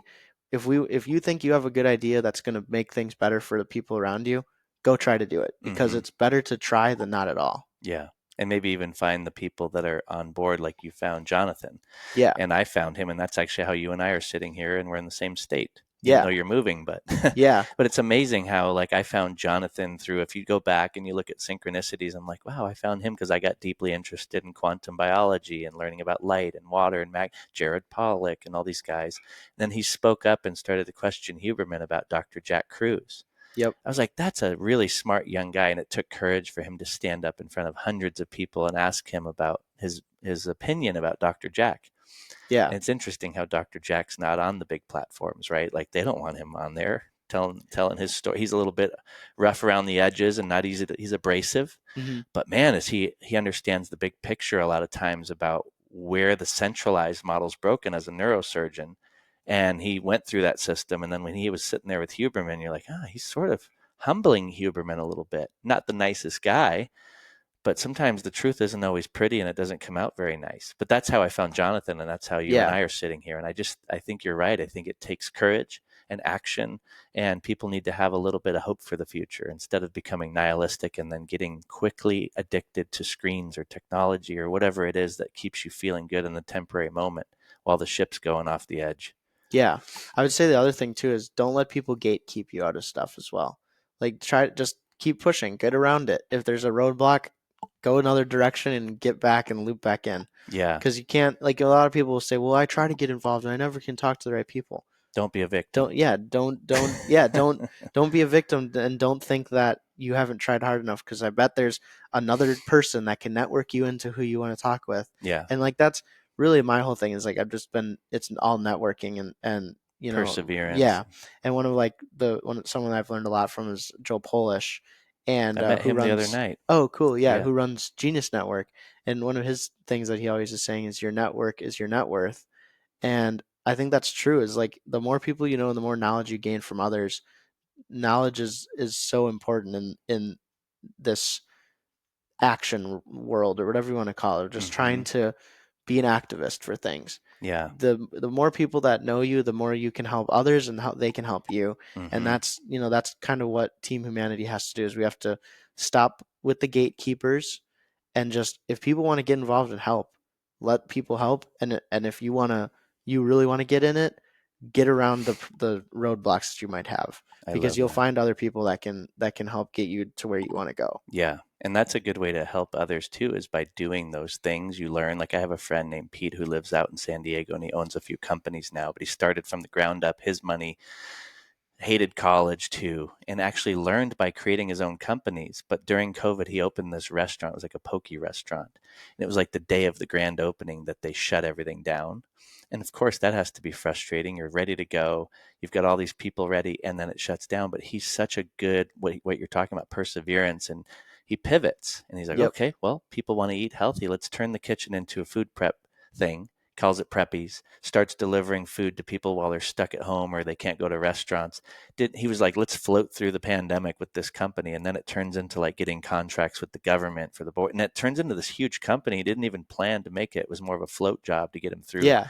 If you think you have a good idea that's going to make things better for the people around you, go try to do it, because Mm-hmm. it's better to try than not at all. Yeah. And maybe even find the people that are on board, like you found Jonathan. Yeah. And I found him, and that's actually how you and I are sitting here, and we're in the same state, even though Yeah. you're moving. But Yeah. but it's amazing how, like, I found Jonathan through. If you go back and you look at synchronicities, I'm like, wow, I found him because I got deeply interested in quantum biology and learning about light and water and Jared Pollack and all these guys. And then he spoke up and started to question Huberman about Dr. Jack Kruse. Yep. I was like, that's a really smart young guy, and it took courage for him to stand up in front of hundreds of people and ask him about his opinion about Dr. Jack. Yeah. And it's interesting how Dr. Jack's not on the big platforms, right? Like they don't want him on there telling his story. He's a little bit rough around the edges and not easy. He's abrasive, Hmm. but man, is he understands the big picture a lot of times about where the centralized model's broken as a neurosurgeon. And he went through that system. And then when he was sitting there with Huberman, you're like, he's sort of humbling Huberman a little bit. Not the nicest guy, but sometimes the truth isn't always pretty and it doesn't come out very nice. But that's how I found Jonathan, and that's how you and Yeah. I are sitting here. And I think you're right. I think it takes courage and action, and people need to have a little bit of hope for the future instead of becoming nihilistic and then getting quickly addicted to screens or technology or whatever it is that keeps you feeling good in the temporary moment while the ship's going off the edge. Yeah. I would say the other thing too is don't let people gatekeep you out of stuff as well. Like just keep pushing, get around it. If there's a roadblock, go another direction and get back and loop back in. Yeah. Because you can't, like, a lot of people will say, well, I try to get involved and I never can talk to the right people. Don't be a victim. Don't be a victim, and don't think that you haven't tried hard enough, because I bet there's another person that can network you into who you want to talk with. Yeah. And like that's really my whole thing is like it's all networking, and Perseverance. yeah. And one of like someone I've learned a lot from is Joe Polish, and I met who him the other runs night. oh cool, yeah, Yeah. who runs Genius Network. And one of his things that he always is saying is your network is your net worth. And I think that's true. Is like the more people you know and the more knowledge you gain from others, knowledge is so important in this action world, or whatever you want to call it, just Mm-hmm. trying to be an activist for things. Yeah. The more people that know you, the more you can help others and how they can help you. And Mm-hmm. that's kind of what team humanity has to do, is we have to stop with the gatekeepers, and just, if people want to get involved and help, let people help. And if you really want to get in it, get around the roadblocks that you might have, I because love you'll that. find other people that can help get you to where you want to go. Yeah. And that's a good way to help others too, is by doing those things you learn. Like I have a friend named Pete who lives out in San Diego, and he owns a few companies now, but he started from the ground up, his money, hated college too, and actually learned by creating his own companies. But during COVID, he opened this restaurant. It was like a poke restaurant. And it was like the day of the grand opening that they shut everything down. And of course, that has to be frustrating. You're ready to go. You've got all these people ready, and then it shuts down. But he's such a good, what you're talking about, perseverance. And he pivots and he's like, Yep. okay, well, people want to eat healthy. Let's turn the kitchen into a food prep thing. calls it preppies, starts delivering food to people while they're stuck at home or they can't go to restaurants. He was like, let's float through the pandemic with this company. And then it turns into like getting contracts with the government for the board. And it turns into this huge company. He didn't even plan to make it. It was more of a float job to get him through. Yeah.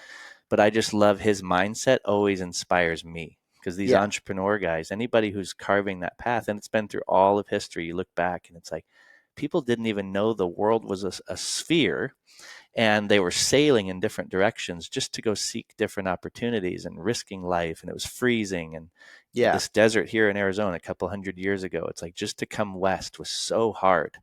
But I just love his mindset, always inspires me, because these Yeah. entrepreneur guys, anybody who's carving that path, and it's been through all of history, you look back and it's like people didn't even know the world was a sphere, and they were sailing in different directions just to go seek different opportunities and risking life. And it was freezing. And Yeah. this desert here in Arizona a couple hundred years ago, it's like just to come west was so hard.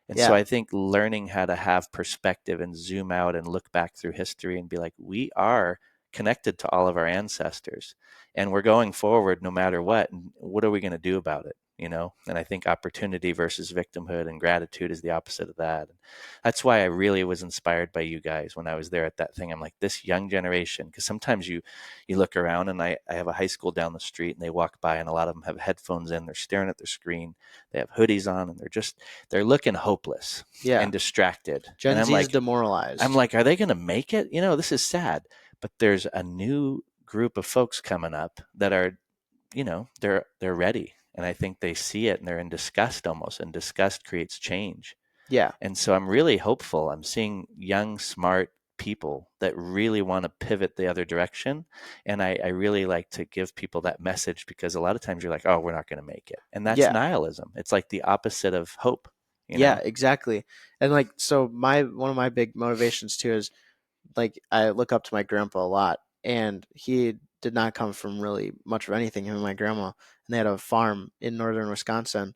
And so Yeah. I think learning how to have perspective and zoom out and look back through history and be like, we are connected to all of our ancestors and we're going forward no matter what. And what are we going to do about it? You know, and I think opportunity versus victimhood and gratitude is the opposite of that. And that's why I really was inspired by you guys when I was there at that thing. I'm like, this young generation, because sometimes you look around, and I have a high school down the street and they walk by and a lot of them have headphones in, they're staring at their screen, they have hoodies on, and they're looking hopeless Yeah. and distracted. And Gen Z is I'm demoralized. like, are they going to make it? You know, this is sad. But there's a new group of folks coming up that are, you know, they're ready. And I think they see it and they're in disgust almost. And disgust creates change. Yeah. And so I'm really hopeful. I'm seeing young, smart people that really want to pivot the other direction. And I really like to give people that message, because a lot of times you're like, oh, we're not going to make it. And that's Yeah. nihilism. It's like the opposite of hope, you Yeah, know? exactly. And like, so my one of my big motivations too is, like, I look up to my grandpa a lot, and he did not come from really much of anything. Him and my grandma, and they had a farm in northern Wisconsin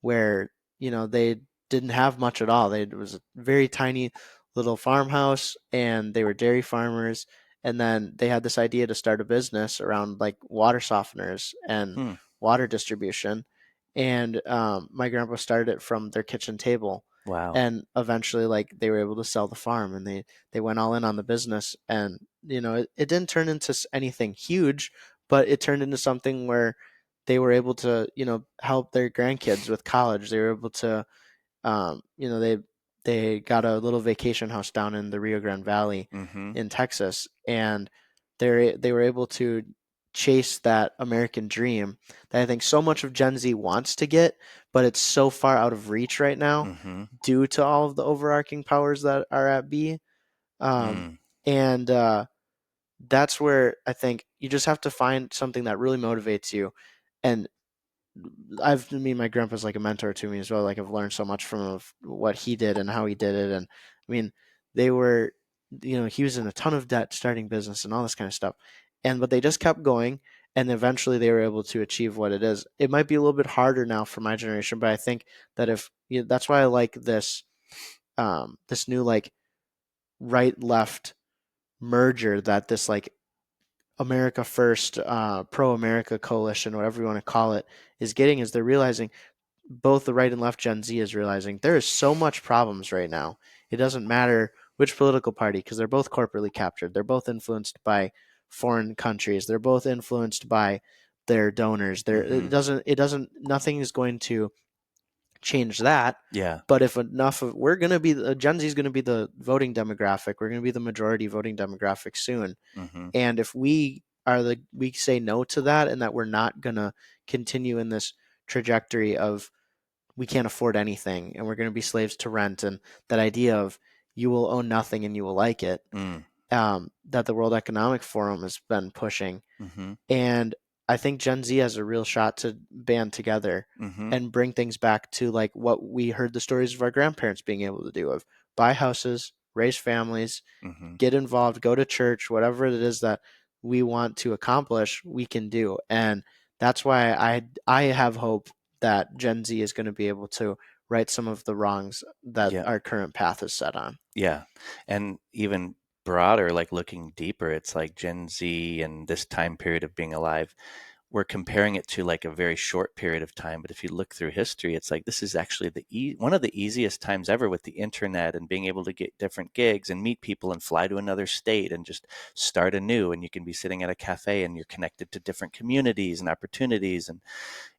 where, they didn't have much at all. It was a very tiny little farmhouse, and they were dairy farmers. And then they had this idea to start a business around like water softeners and Hmm. water distribution. And my grandpa started it from their kitchen table, Wow. and eventually, like, they were able to sell the farm, and they went all in on the business. And it didn't turn into anything huge, but it turned into something where they were able to help their grandkids with college. They were able to they got a little vacation house down in the Rio Grande Valley Mm-hmm. in Texas, and they were able to chase that American dream that I think so much of Gen Z wants to get, but it's so far out of reach right now Mm-hmm. due to all of the overarching powers that are at B. Um, Mm. and That's where I think you just have to find something that really motivates you. And I mean, my grandpa's like a mentor to me as well. Like, I've learned so much from him of what he did and how he did it. And I mean, they were, he was in a ton of debt starting business and all this kind of stuff. But they just kept going, and eventually they were able to achieve what it is. It might be a little bit harder now for my generation, but I think that if that's why I like this new like right left merger that this like America First, pro America coalition, whatever you want to call it, is getting, is they're realizing, both the right and left Gen Z is realizing, there is so much problems right now. It doesn't matter which political party, because they're both corporately captured. They're both influenced by foreign countries. They're both influenced by their donors. Mm-hmm. Nothing is going to change that. Yeah. But if enough of, we're going to be, Gen Z is going to be the voting demographic. We're going to be the majority voting demographic soon. Mm-hmm. And if we say no to that, and that we're not going to continue in this trajectory of, we can't afford anything and we're going to be slaves to rent, and that idea of you will own nothing and you will like it, Mm. that the World Economic Forum has been pushing. Mm-hmm. And I think Gen Z has a real shot to band together Mm-hmm. and bring things back to like what we heard the stories of our grandparents being able to do, of buy houses, raise families, Mm-hmm. get involved, go to church, whatever it is that we want to accomplish, we can do. And that's why I have hope that Gen Z is going to be able to right some of the wrongs that Yeah. our current path is set on. Yeah. And even broader, like looking deeper, it's like Gen Z and this time period of being alive, we're comparing it to like a very short period of time. But if you look through history, it's like this is actually one of the easiest times ever, with the internet and being able to get different gigs and meet people and fly to another state and just start anew. And you can be sitting at a cafe and you're connected to different communities and opportunities. And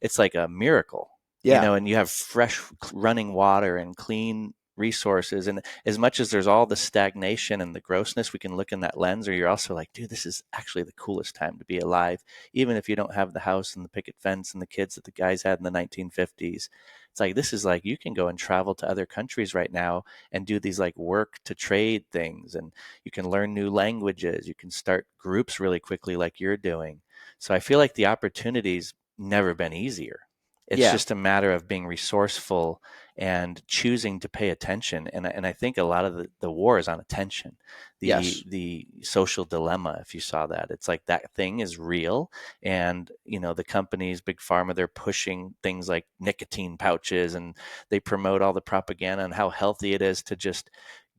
it's like a miracle, Yeah. and you have fresh running water and clean resources. And as much as there's all the stagnation and the grossness, we can look in that lens, or you're also like, dude, this is actually the coolest time to be alive. Even if you don't have the house and the picket fence and the kids that the guys had in the 1950s, it's like, this is like, you can go and travel to other countries right now and do these like work to trade things. And you can learn new languages. You can start groups really quickly like you're doing. So I feel like the opportunities never been easier. It's Yeah. just a matter of being resourceful and choosing to pay attention. And I think a lot of the war is on attention. Yes. The social dilemma, if you saw that, it's like that thing is real. And, the companies, Big Pharma, they're pushing things like nicotine pouches, and they promote all the propaganda on how healthy it is to just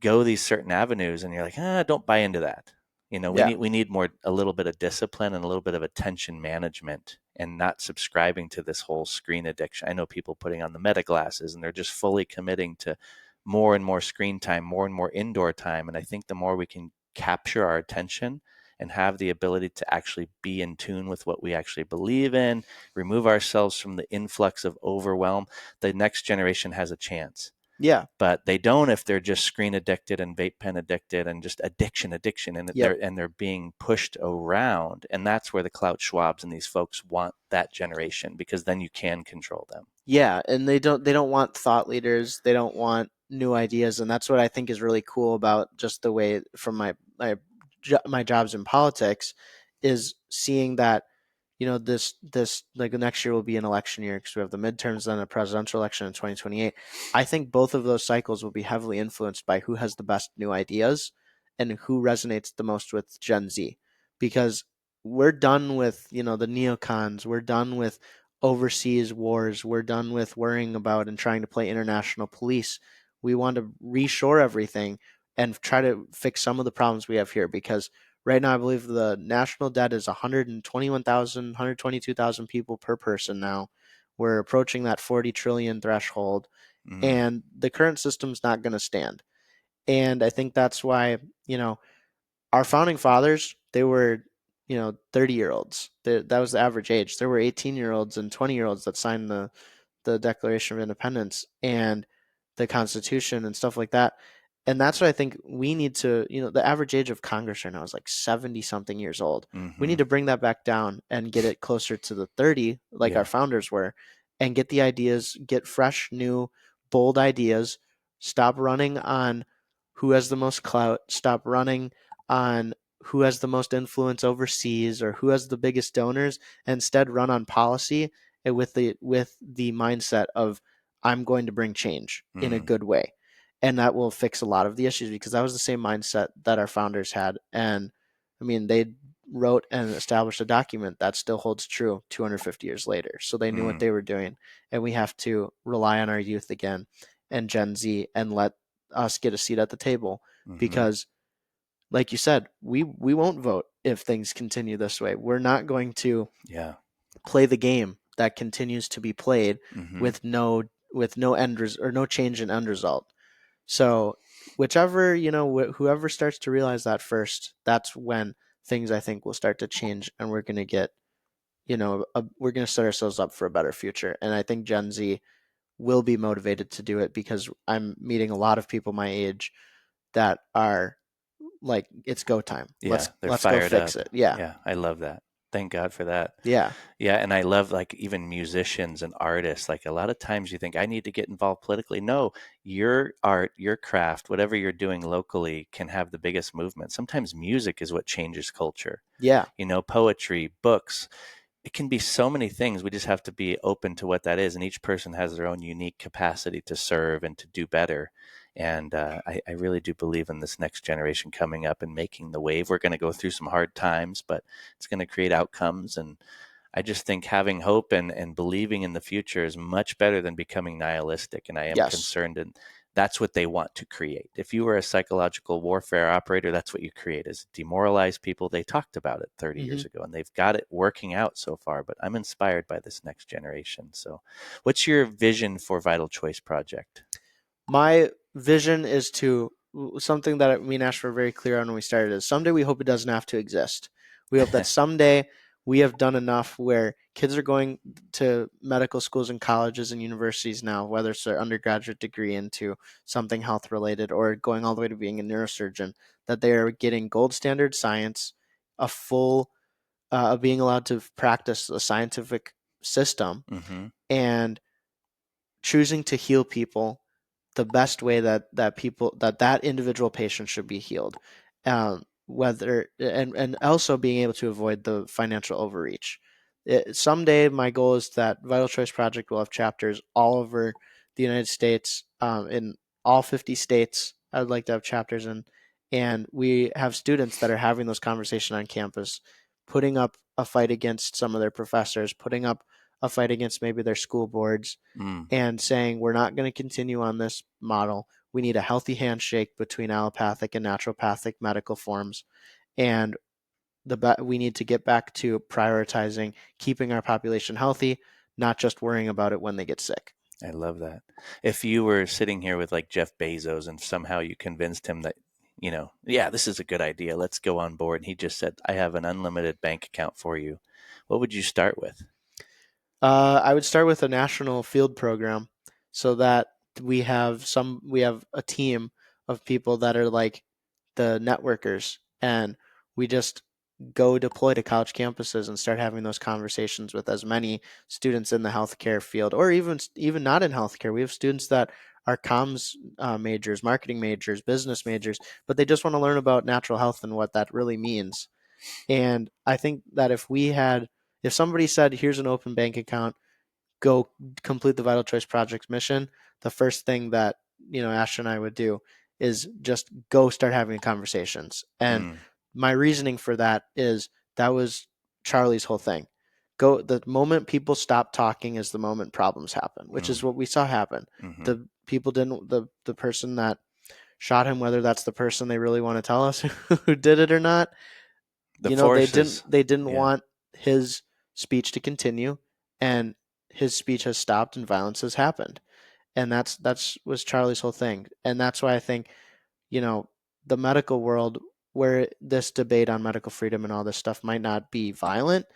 go these certain avenues. And you're like, don't buy into that. We Yeah. need more, a little bit of discipline and a little bit of attention management, and not subscribing to this whole screen addiction. I know people putting on the meta glasses and they're just fully committing to more and more screen time, more and more indoor time. And I think the more we can capture our attention and have the ability to actually be in tune with what we actually believe in, remove ourselves from the influx of overwhelm, the next generation has a chance. Yeah. But they don't if they're just screen addicted and vape pen addicted and just addiction, and Yep. they're being pushed around. And that's where the Klaus Schwabs and these folks want that generation, because then you can control them. Yeah, and they don't want thought leaders. They don't want new ideas, and that's what I think is really cool about just the way from my jobs in politics is seeing that this like the next year will be an election year because we have the midterms and a presidential election in 2028. I think both of those cycles will be heavily influenced by who has the best new ideas and who resonates the most with Gen Z, because we're done with the neocons. We're done with overseas wars. We're done with worrying about and trying to play international police. We want to reshore everything and try to fix some of the problems we have here, because right now I believe the national debt is 121,000, 122,000 people per person now. We're approaching that 40 trillion threshold, Mm, and the current system's not going to stand. And I think that's why, our founding fathers, they were, 30-year-olds. That was the average age. There were 18-year-olds and 20-year-olds that signed the Declaration of Independence and the Constitution and stuff like that. And that's what I think we need to, the average age of Congress right now is like 70 something years old. We mm-hmm. need to bring that back down and get it closer to the 30, like our Yeah. founders were, and get the ideas, get fresh, new, bold ideas. Stop running on who has the most clout. Stop running on who has the most influence overseas or who has the biggest donors. Instead, run on policy and with the mindset of I'm going to bring change in a Mm, good way. And that will fix a lot of the issues, because that was the same mindset that our founders had. And I mean, they wrote and established a document that still holds true 250 years later. So they knew what mm, they were doing. And we have to rely on our youth again and Gen Z and let us get a seat at the table, mm-hmm. because like you said, we won't vote if things continue this way. We're not going to Yeah. play the game that continues to be played Mm-hmm. with no or no change in end result. So whichever whoever starts to realize that first, that's when things I think will start to change, and we're going to get we're going to set ourselves up for a better future. And I think Gen Z will be motivated to do it, because I'm meeting a lot of people my age that are like, it's go time. Yeah. They're Let's go fired fix up. it. Yeah. Yeah. I love that. Thank God for that. Yeah. Yeah, and I love like even musicians and artists. Like a lot of times you think I need to get involved politically. No, your art, your craft, whatever you're doing locally can have the biggest movement. Sometimes music is what changes culture. Yeah. Poetry, books. It can be so many things. We just have to be open to what that is. And each person has their own unique capacity to serve and to do better. And I really do believe in this next generation coming up and making the wave. We're going to go through some hard times, but it's going to create outcomes. And I just think having hope and believing in the future is much better than becoming nihilistic. And I am Yes. concerned, and that's what they want to create. If you were a psychological warfare operator, that's what you create, is demoralize people. They talked about it 30 Hmm. years ago, and they've got it working out so far. But I'm inspired by this next generation. So what's your vision for Vital Choice Project? My vision is to something that me and Ash were very clear on when we started is someday we hope it doesn't have to exist. We hope that someday we have done enough where kids are going to medical schools and colleges and universities now, whether it's their undergraduate degree into something health related or going all the way to being a neurosurgeon, that they are getting gold standard science, a full being allowed to practice a scientific system, Mm-hmm. and choosing to heal people the best way that individual patient should be healed, whether and also being able to avoid the financial overreach. Someday, my goal is that Vital Choice Project will have chapters all over the United States, in all 50 states. I would like to have chapters in, and we have students that are having those conversations on campus, putting up a fight against some of their professors, putting up a fight against maybe their school boards, Mm. and saying we're not going to continue on this model. We need a healthy handshake between allopathic and naturopathic medical forms, and we need to get back to prioritizing keeping our population healthy, not just worrying about it when they get sick. I love that. If you were sitting here with like Jeff Bezos and somehow you convinced him that, yeah, this is a good idea, let's go on board, and he just said, I have an unlimited bank account for you, what would you start with? I would start with a national field program so that we have a team of people that are like the networkers, and we just go deploy to college campuses and start having those conversations with as many students in the healthcare field, or even not in healthcare. We have students that are comms majors, marketing majors, business majors, but they just want to learn about natural health and what that really means. And I think that if somebody said, here's an open bank account, go complete the Vital Choice Project mission, the first thing that, Ash and I would do is just go start having conversations. And Mm. my reasoning for that is that was Charlie's whole thing. The moment people stop talking is the moment problems happen, which is Mm. what we saw happen. Mm-hmm. The people didn't the person that shot him, whether that's the person they really want to tell us who did it or not, The they forces. didn't Yeah. want his speech to continue, and his speech has stopped and violence has happened. And that's was Charlie's whole thing. And that's why I think, you know, the medical world, where this debate on medical freedom and all this stuff might not be violent,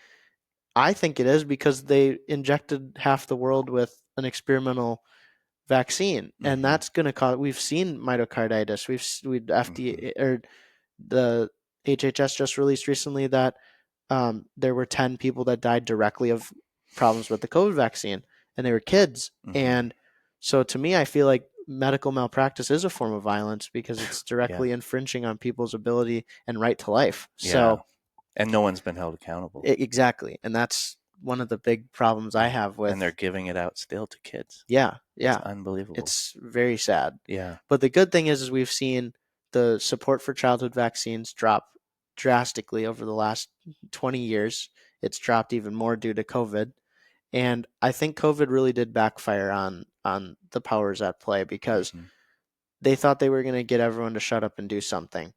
I think it is because they injected half the world with an experimental vaccine, and Mm-hmm. that's going to cause. We've seen myocarditis. We Mm-hmm. FDA or the HHS just released recently that there were 10 people that died directly of problems with the COVID vaccine, and they were kids. Mm-hmm. And so, to me, I feel like medical malpractice is a form of violence because it's Yeah. directly infringing on people's ability and right to life. Yeah. So, And no one's been held accountable. exactly, and that's one of the big problems I Yeah. have And they're with. giving it out still to kids. Yeah, It's yeah, unbelievable. it's very sad. Yeah. But the good thing is we've seen the support for childhood vaccines drop drastically over the last 20 years. It's dropped even more due to COVID. And I think COVID really did backfire on the powers at play because Mm-hmm. they thought they were going to get everyone to shut up and do something,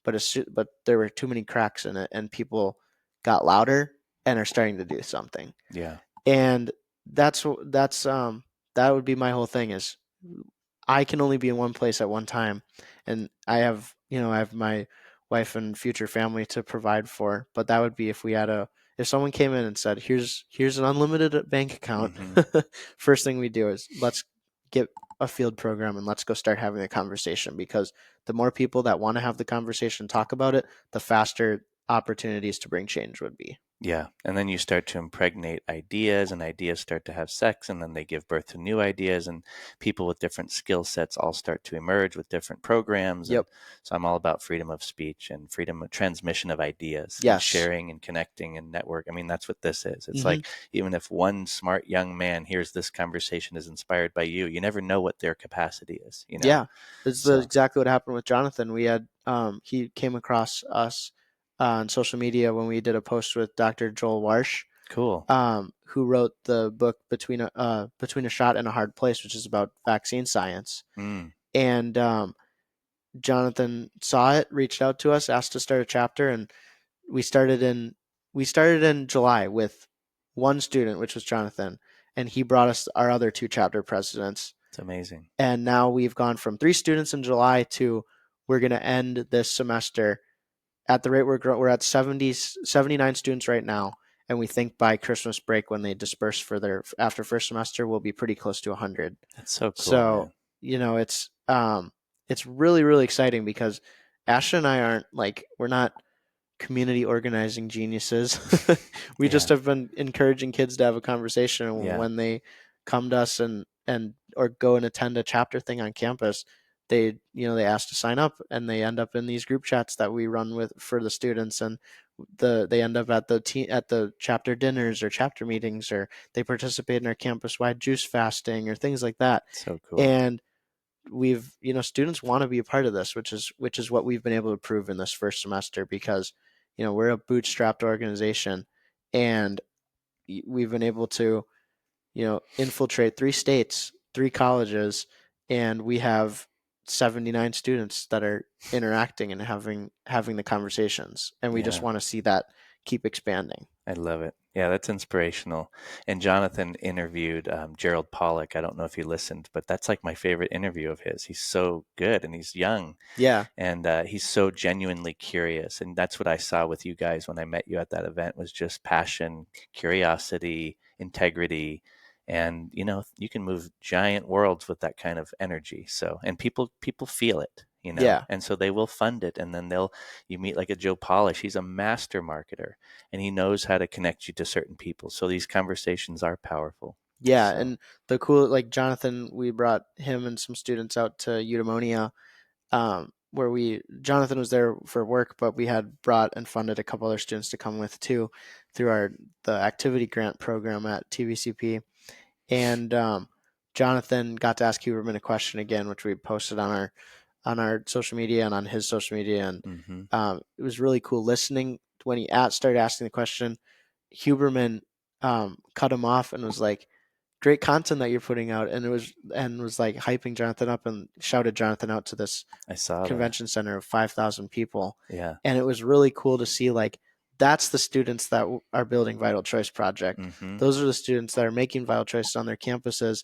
but there were too many cracks in it, and people got louder and are starting to do something. Yeah. And that would be my whole thing is I can only be in one place at one time, and I have my wife and future family to provide for. But that would be if someone came in and said, "Here's an unlimited bank account." Mm-hmm. First thing we do is let's get a field program and let's go start having a conversation, because the more people that want to have the conversation, talk about it, the faster opportunities to bring change would be. Yeah. And then you start to impregnate ideas, and ideas start to have sex, and then they give birth to new ideas, and people with different skill sets all start to emerge with different programs. And Yep. so I'm all about freedom of speech and freedom of transmission of ideas and Yes. sharing and connecting and network. I mean, that's what this is. It's Hmm. like, even if one smart young man hears this conversation is inspired by you, you never know what their capacity is. Yeah, this is So exactly what happened with Jonathan. He came across us on social media when we did a post with Dr. Joel Warsh, cool. who wrote the book Between a Shot and a Hard Place, which is about vaccine science. Mm, And Jonathan saw it, reached out to us, asked to start a chapter, and we started in we started in July with one student, which was Jonathan, and he brought us our other two chapter presidents. it's amazing. And now we've gone from 3 students in July to we're going to end this semester at the rate we're at 79 students right now, and we think by Christmas break when they disperse for their after first semester, we'll be pretty close to 100. That's so cool, So, man. it's really, really exciting because Ashton and I aren't like, we're not community organizing geniuses. We just Yeah. have been encouraging kids to have a conversation, and Yeah. when they come to us and or go and attend a chapter thing on campus, they ask to sign up, and they end up in these group chats that we run with for the students, and they end up at the chapter dinners or chapter meetings, or they participate in our campus wide juice fasting or things like that. So cool. And students want to be a part of this, which is what we've been able to prove in this first semester, because we're a bootstrapped organization, and we've been able to infiltrate 3 states, 3 colleges, and we have 79 students that are interacting and having the conversations, and we just Yeah. want to see that keep expanding. I love it. Yeah, that's inspirational. And Jonathan interviewed Gerald Pollack. I don't know if he listened, but that's like my favorite interview of his. He's so good, and he's young, Yeah, and he's so genuinely curious. And that's what I saw with you guys when I met you at that event, was just passion, curiosity, integrity. And you can move giant worlds with that kind of energy. So, and people feel it, yeah, and so they will fund it. And then you meet like a Joe Polish. He's a master marketer, and he knows how to connect you to certain people. So these conversations are powerful. yeah. So, And the cool, like Jonathan, we brought him and some students out to Eudaimonia, where Jonathan was there for work, but we had brought and funded a couple other students to come with too, through the activity grant program at TVCP. And Jonathan got to ask Huberman a question again, which we posted on our social media and on his social media, and hmm it was really cool listening when he started asking the question. Huberman cut him off and was like, "Great content that you're putting out," and was like hyping Jonathan up and shouted Jonathan out to this I saw that. convention center of 5,000 people. Yeah. And it was really cool to see, like, that's the students that are building Vital Choice Project. hmm Those are the students that are making vital choices on their campuses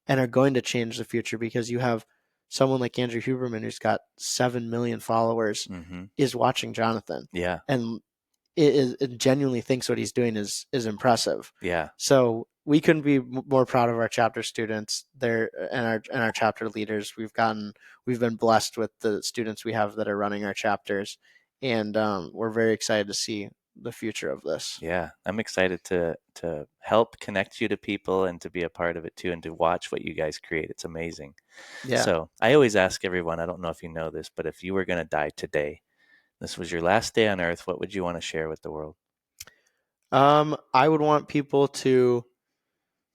and are going to change the future, because you have someone like Andrew Huberman, who's got 7 million followers, hmm is watching Jonathan, Yeah. and it genuinely thinks what he's doing is impressive. Yeah. So we couldn't be more proud of our chapter students there, and our chapter leaders. We've been blessed with the students we have that are running our chapters, and we're very excited to see the future of this. Yeah. I'm excited to help connect you to people and to be a part of it too, and to watch what you guys create. It's amazing. Yeah. So I always ask everyone, I don't know if you know this, but if you were going to die today, this was your last day on earth, what would you want to share with the world? I would want people to.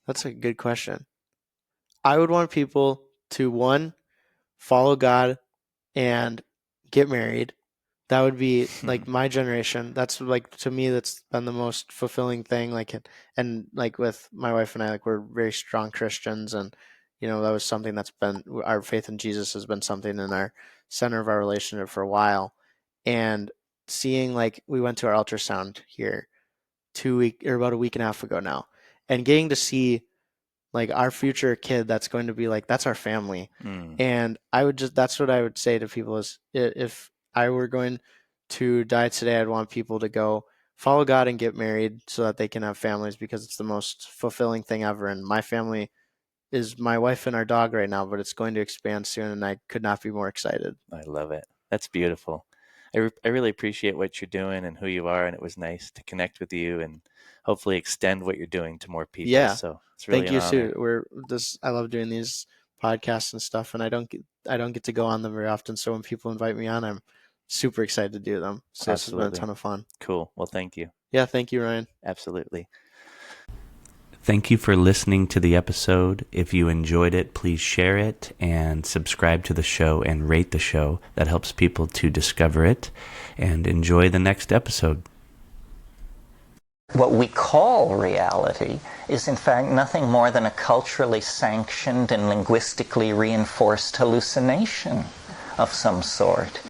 That's a good question. I would want people to, one, follow God and get married. That would be like my generation. That's like, to me, that's been the most fulfilling thing. Like, and like with my wife and I, like, we're very strong Christians, and that was something that's been, our faith in Jesus has been something in our center of our relationship for a while. And seeing, like, we went to our ultrasound here about a week and a half ago now, and getting to see, like, our future kid that's going to be like, that's our family. Mm, And that's what I would say to people is, if I were going to die today, I'd want people to go follow God and get married so that they can have families, because it's the most fulfilling thing ever. And my family is my wife and our dog right now, but it's going to expand soon, and I could not be more excited. I love it. That's beautiful. I really appreciate what you're doing and who you are, and it was nice to connect with you and hopefully extend what you're doing to more people. Yeah. So it's really Thank an you, honor. Sue. I love doing these podcasts and stuff, and I don't get to go on them very often. So when people invite me on, I'm super excited to do them. So this has been a Absolutely. ton of fun. Cool. Well, thank you. Yeah, thank you, Ryan. Absolutely. Thank you for listening to the episode. If you enjoyed it, please share it and subscribe to the show and rate the show. That helps people to discover it. And enjoy the next episode. What we call reality is, in fact, nothing more than a culturally sanctioned and linguistically reinforced hallucination of some sort.